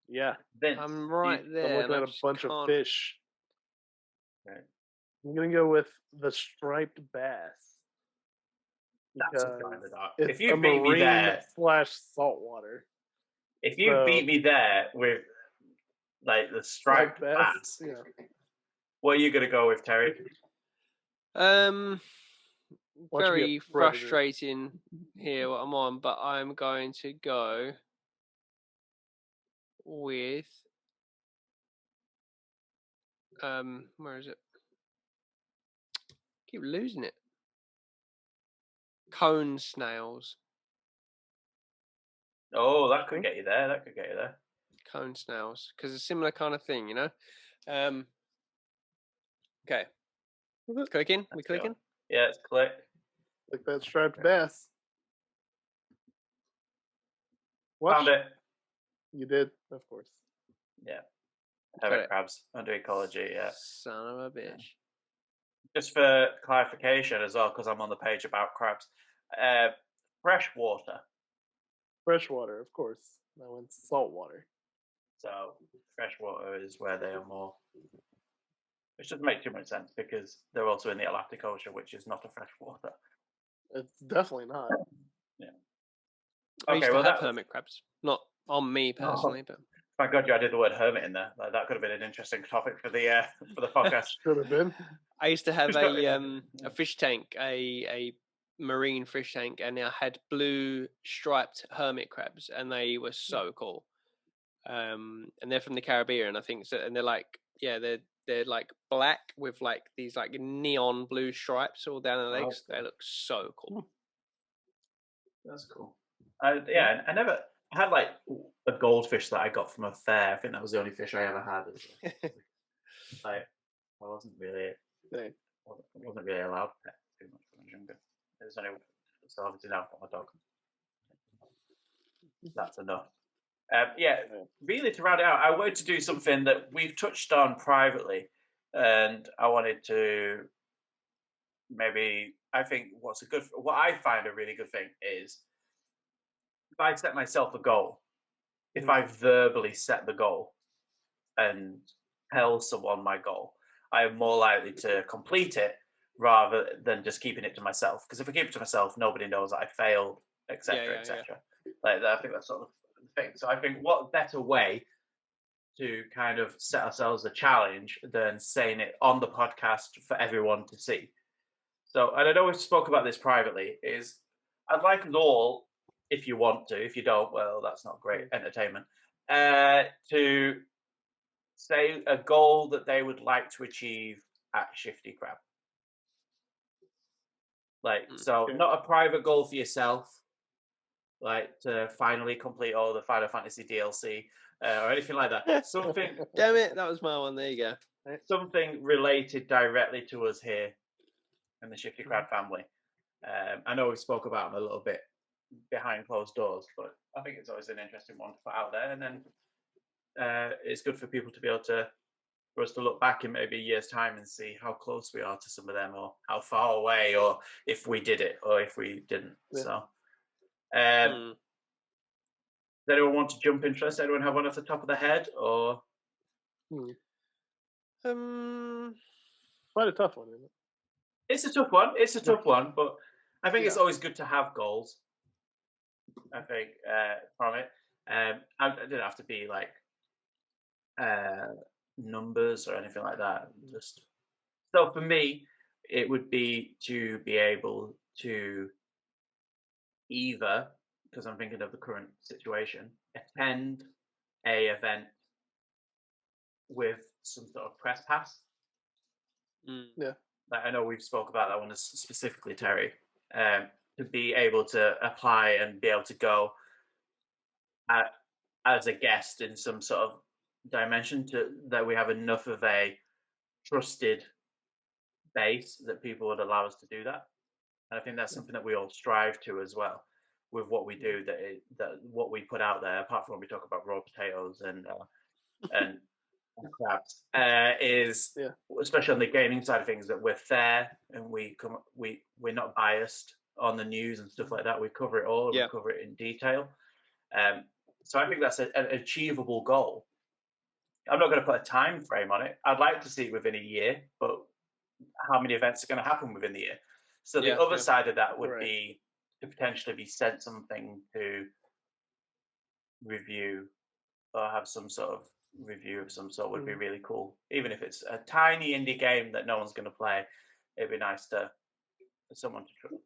Yeah. Vince, I'm right there. I'm looking at a bunch of fish. Okay. I'm going to go with the striped bass. That's a kind of dark. If you beat me there / saltwater. If you beat me there with like the striped bass, what are you going to go with, Terry? Very frustrating here what I'm on, but I'm going to go with where is it? Keep losing it. Cone snails. Oh, that could get you there. That could get you there. Cone snails, because it's a similar kind of thing, you know. Okay. Clicking? We clicking? Yeah, it's click. Like that striped bass. What? Found it. You did, of course. Yeah. Hermit crabs under ecology, yeah. Son of a bitch. Just for clarification as well, because I'm on the page about crabs. Fresh water. Fresh water, of course. That one's salt water. So fresh water is where they are more. Which doesn't make too much sense because they're also in the Atlantic Ocean, which is not a fresh water. It's definitely not. Yeah. I used to have hermit crabs. Not on me personally, but thank God you added the word hermit in there. That could have been an interesting topic for the podcast. Could have been. I used to have a fish tank, a marine fish tank, and I had blue striped hermit crabs, and they were so cool. And they're from the Caribbean, I think. So, and they're like, they're like black with like these like neon blue stripes all down their legs. They look so cool. That's cool. I had like a goldfish that I got from a fair. I think that was the only fish I ever had. Like, I wasn't really allowed pet too much when I was younger. There's only so obviously now I've got my dog. That's enough. Really to round it out, I wanted to do something that we've touched on privately, and I wanted to I think what I find a really good thing is if I set myself a goal, if I verbally set the goal and tell someone my goal, I am more likely to complete it rather than just keeping it to myself. Because if I keep it to myself, nobody knows that I failed, etc., etc. Like I think that's sort of the thing. So I think what better way to kind of set ourselves a challenge than saying it on the podcast for everyone to see. So, and I know we spoke about this privately, is I'd like us all, if you want to, if you don't, well, that's not great entertainment, to say a goal that they would like to achieve at Shifty Crab. Like, so not a private goal for yourself, like to finally complete all the Final Fantasy DLC or anything like that. Something. Damn it, that was my one. There you go. Something related directly to us here in the Shifty Crab family. I know we spoke about them a little bit behind closed doors, but I think it's always an interesting one to put out there. And then it's good for people to be able to, for us to look back in maybe a year's time and see how close we are to some of them, or how far away, or if we did it, or if we didn't. Yeah. So, does anyone want to jump in first? Anyone have one off the top of the head, or? Quite a tough one, isn't it? It's a tough one. It's a tough one, but I think it's always good to have goals. I think from it, it didn't have to be like numbers or anything like that. Just so for me, it would be to be able to either, because I'm thinking of the current situation, attend a event with some sort of press pass. Yeah. I know we've spoke about that one specifically, Terry, to be able to apply and be able to go as a guest in some sort of dimension that we have enough of a trusted base that people would allow us to do that. And I think that's something that we all strive to as well with what we do, that what we put out there, apart from when we talk about raw potatoes and crabs, is especially on the gaming side of things, that we're fair and we're not biased on the news and stuff like that. We cover it all. We cover it in detail. So I think that's an achievable goal. I'm not going to put a time frame on it. I'd like to see it within a year, but how many events are going to happen within the year? So the other side of that would be to potentially be sent something to review or have some sort of review of some sort would be really cool. Even if it's a tiny indie game that no one's going to play, it'd be nice for someone to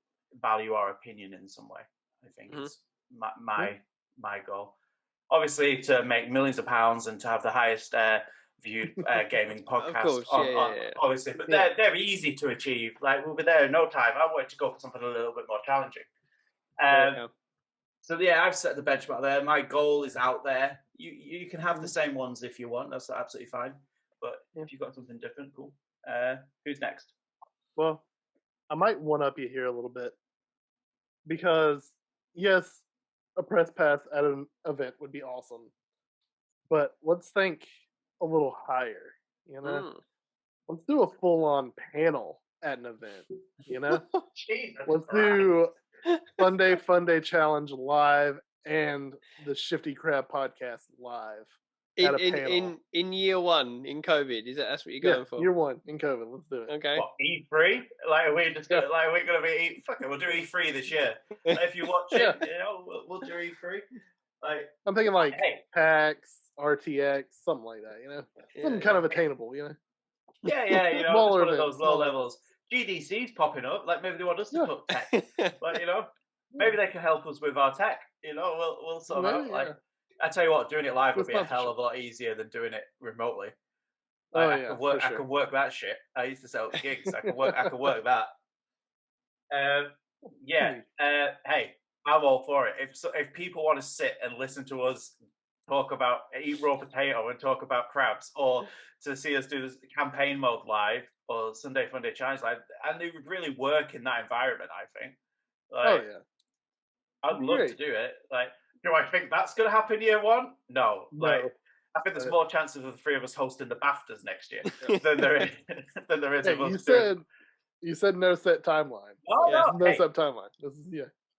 value our opinion in some way. I think is my goal. Obviously, to make millions of pounds and to have the highest viewed gaming podcast. Of course, obviously, but they're easy to achieve. Like, we'll be there in no time. I wanted to go for something a little bit more challenging. So I've set the benchmark there. My goal is out there. You can have the same ones if you want. That's absolutely fine. But if you've got something different, cool. Who's next? Well, I might one up you here a little bit, because yes, a press pass at an event would be awesome, but let's think a little higher. Let's do a full-on panel at an event. Let's do Sunday Fun Day Challenge live and the Shifty Crab podcast live at a panel. In year one in COVID. That's what you're going for? Year one in COVID. Let's do it. Okay. What, E3? Like, are we just gonna we're gonna be fuck it, we'll do E3 this year. Like, if you watch it, we'll do E3. Like, I'm thinking like PAX, RTX, something like that. Something kind of attainable. Yeah, just one of those low levels. GDC's popping up. Like, maybe they want us to put tech. But maybe they can help us with our tech. We'll sort out. Like, I tell you what, doing it live would be a hell of a lot easier than doing it remotely. Like, I can work that shit. I used to sell gigs. I can work that. Hey, I'm all for it. If people want to sit and listen to us eat raw potato and talk about crabs, or to see us do this campaign mode live or Sunday Fun Day Challenge live, and it would really work in that environment, I think. I'd love to do it. Like, do I think that's going to happen year one? No. Like, I think there's more chances of the three of us hosting the BAFTAs next year than there is of us. You said no set timeline. No set timeline. This is,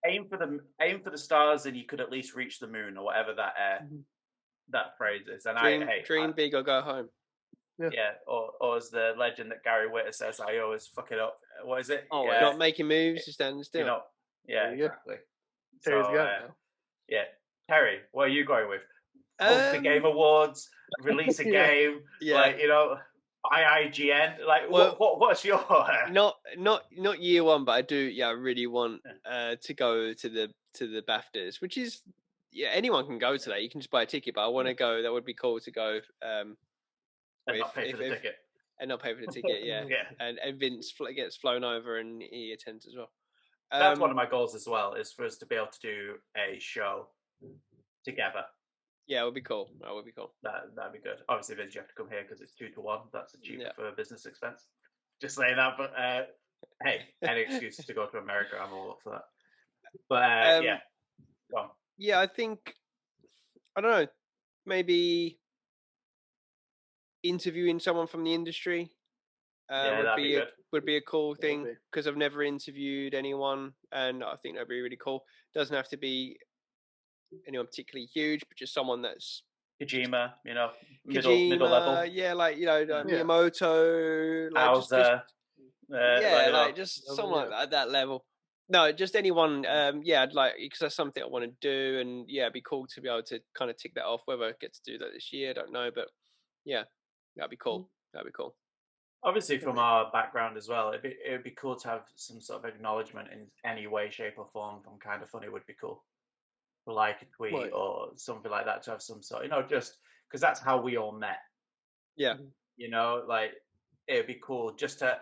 Aim for the stars, and you could at least reach the moon, or whatever that phrase is. And dream big or go home. Or as the legend that Gary Whitta says, I always fuck it up what is it? Oh, not making moves, just standing still. Yeah, exactly. Terry's got it now. Yeah, Terry, what are you going with? Host the Game Awards, release a game, like IIGN. Like, what's your? Not year one, but I do. Yeah, I really want to go to the BAFTAs, which is anyone can go to that. You can just buy a ticket, but I want to go. That would be cool to go. And not pay for the ticket. And not pay for the ticket, yeah. And Vince gets flown over and he attends as well. That's one of my goals as well, is for us to be able to do a show together. Yeah, it would be cool. That would be cool. That'd be good. Obviously, Vince, you have to come here because it's 2 to 1. That's cheaper for a business expense. Just saying that, but hey, any excuse to go to America, I'm all up for that. But yeah, go on. Yeah, I think I don't know. Maybe interviewing someone from the industry would be a cool thing, because I've never interviewed anyone, and I think that'd be really cool. Doesn't have to be anyone particularly huge, but just someone that's Kojima, middle level. Yeah, like Miyamoto, like just someone like that level. No, just anyone. I'd like, because that's something I want to do, and it'd be cool to be able to kind of tick that off. Whether I get to do that this year, I don't know, but yeah, that'd be cool. That'd be cool. Obviously, from our background as well, it'd be cool to have some sort of acknowledgement in any way, shape, or form from Kind of Funny. Would be cool. Like a tweet or something like that, to have some sort, just because that's how we all met. Yeah. Like, it'd be cool just to,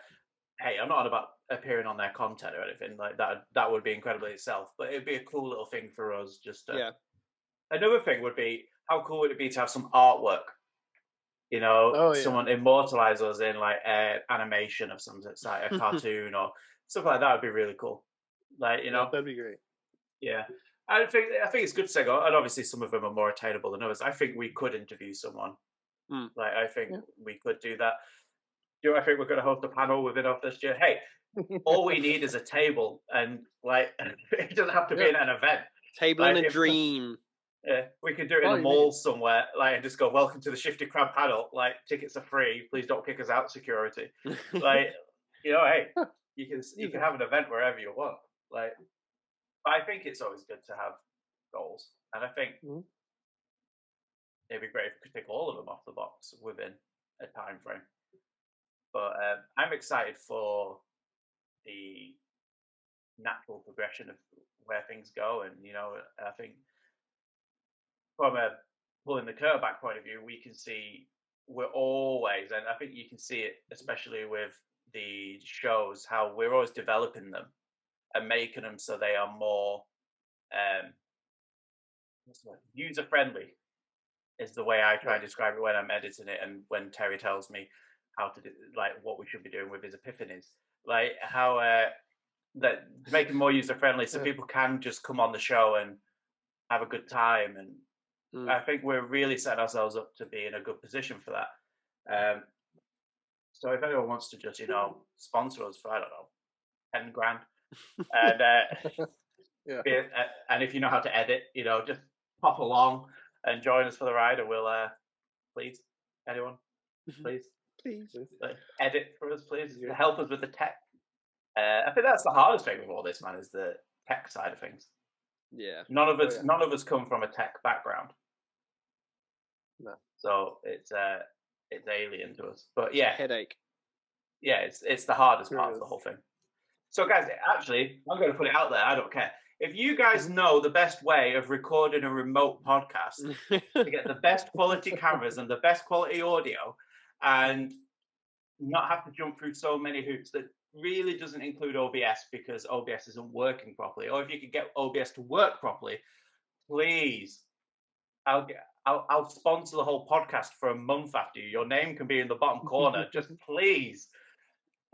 hey, I'm not on about appearing on their content or anything like that. That would be incredible itself, but it'd be a cool little thing for us just to. Another thing would be, how cool would it be to have some artwork? Someone immortalize us in like animation of some sort, a cartoon or stuff like that would be really cool. Like, that'd be great. Yeah. I think it's good to say, and obviously some of them are more attainable than others. I think we could interview someone. Like, I think we could do that. I think we're going to host a panel within us this year. Hey, all we need is a table, and like, it doesn't have to be in an event. Table and a dream. Yeah, we could do it in a mall somewhere, like, and just go, "Welcome to the Shifty Crab panel. Like, tickets are free. Please don't kick us out, security." Like, hey, you can have an event wherever you want. Like. I think it's always good to have goals, and I think it'd be great if we could tick all of them off the box within a time frame. But I'm excited for the natural progression of where things go, and I think from a pulling the curve back point of view, we can see we're always, and I think you can see it especially with the shows, how we're always developing them and making them so they are more user friendly, is the way I try and describe it when I'm editing it, and when Terry tells me how to do, like, what we should be doing with his epiphanies, like how that to make them more user friendly, so people can just come on the show and have a good time. And I think we're really setting ourselves up to be in a good position for that. So if anyone wants to just sponsor us for, I don't know, 10 grand. And and if you know how to edit, just pop along and join us for the ride, and we'll please, anyone, please edit for us, please. Help us with the tech. I think that's the hardest thing with all this, man, is the tech side of things. Yeah, none of us come from a tech background. No, so it's alien to us. But yeah, headache. Yeah, it's the hardest part of the whole thing. So, guys, actually, I'm going to put it out there. I don't care. If you guys know the best way of recording a remote podcast to get the best quality cameras and the best quality audio and not have to jump through so many hoops that really doesn't include OBS because OBS isn't working properly, or if you could get OBS to work properly, please, I'll sponsor the whole podcast for a month after you. Your name can be in the bottom corner. Just please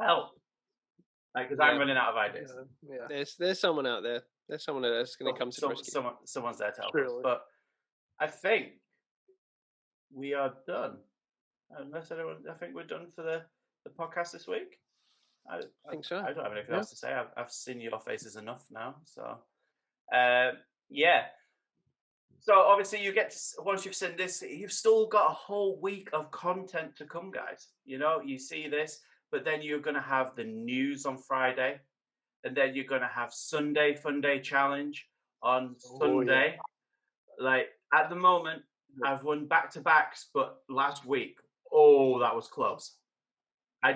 help. Because I'm running out of ideas. Yeah. There's someone out there. There's someone that's going to come to the rescue. Someone's there to help us. But I think we are done. Unless anyone, I think we're done for the podcast this week. I think so. I don't have anything else to say. I've seen your faces enough now. So, yeah. So obviously you get to, once you've seen this, you've still got a whole week of content to come, guys. You see this. but then you're going to have the news on Friday, and then you're going to have Sunday Fun Day Challenge on Sunday. Yeah. Like at the moment, I've won back-to-backs, but last week, that was close. I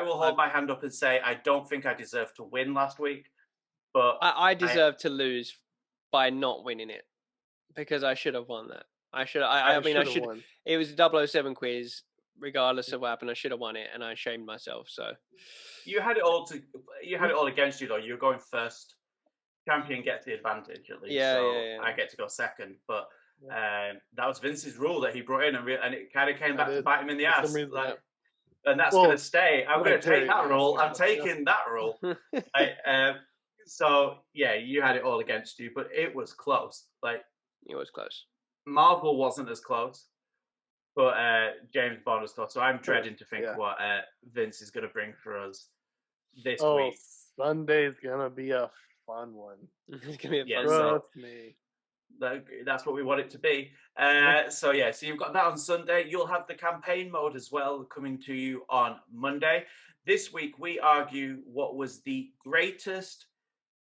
will hold my hand up and say I don't think I deserved to win last week, but I deserve to lose by not winning it because I should have won that. I should. I mean, I should. Won. It was a 007 quiz. Regardless of what happened, I should have won it, and I shamed myself. So you had it all against you, though. You were going first. Champion gets the advantage at least. Yeah. I get to go second, but. That was Vince's rule that he brought in, and it kind of came back to bite him in the ass. And that's going to stay. I'm going to take that rule. I'm taking that rule. So yeah, you had it all against you, but it was close. Like it was close. Marvel wasn't as close, but James Bond was close. So I'm dreading to think what Vince is going to bring for us this week. Sunday's gonna be a fun one. It's gonna be a fun Trust me. That's what we want it to be. So you've got that on Sunday. You'll have the campaign mode as well coming to you on Monday. This week we argue what was the greatest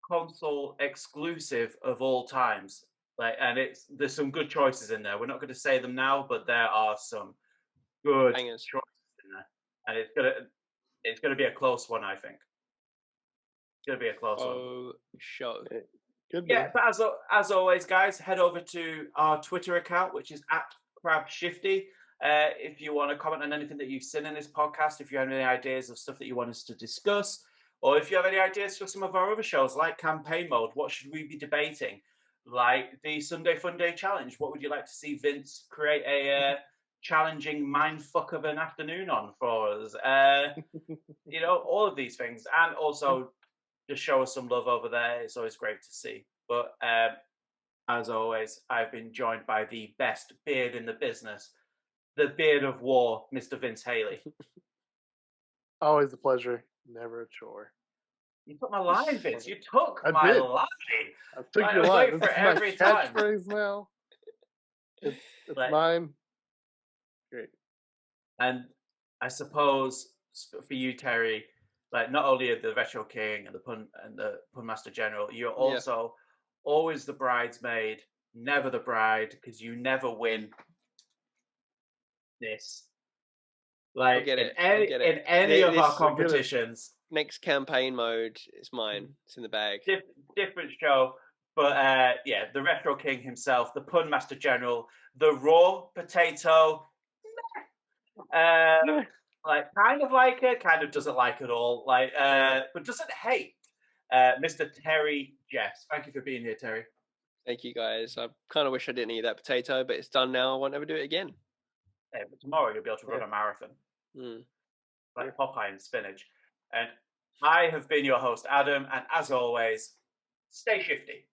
console exclusive of all times. There's some good choices in there. We're not going to say them now, but there are some good choices in there, and it's gonna be a close one. I think it's gonna be a close one. Show. Yeah, but as always, guys, head over to our Twitter account, which is @CrabShifty. If you want to comment on anything that you've seen in this podcast, if you have any ideas of stuff that you want us to discuss, or if you have any ideas for some of our other shows, like Campaign Mode, what should we be debating? Like the Sunday Fun Day Challenge, what would you like to see Vince create a challenging mindfuck of an afternoon on for us? All of these things, and also. Just show us some love over there. It's always great to see. But as always, I've been joined by the best beard in the business, the beard of war, Mr. Vince Haley. Always a pleasure. Never a chore. You took my line, Vince. You took my line. I took your line. This is my catchphrase now. It's mine. Great. And I suppose for you, Terry, like not only are the Retro King and the Pun Master General, you're also always the bridesmaid, never the bride, because you never win this. Like in any of our competitions. Next campaign mode is mine. It's in the bag. Different show, but the Retro King himself, the Pun Master General, the raw potato. Kind of like it, kind of doesn't like it all, but doesn't hate. Mr. Terry Jess. Thank you for being here, Terry. Thank you, guys. I kind of wish I didn't eat that potato, but it's done now. I won't ever do it again. Yeah, but tomorrow you'll be able to run a marathon. Like Popeye and spinach. And I have been your host, Adam, and as always, stay shifty.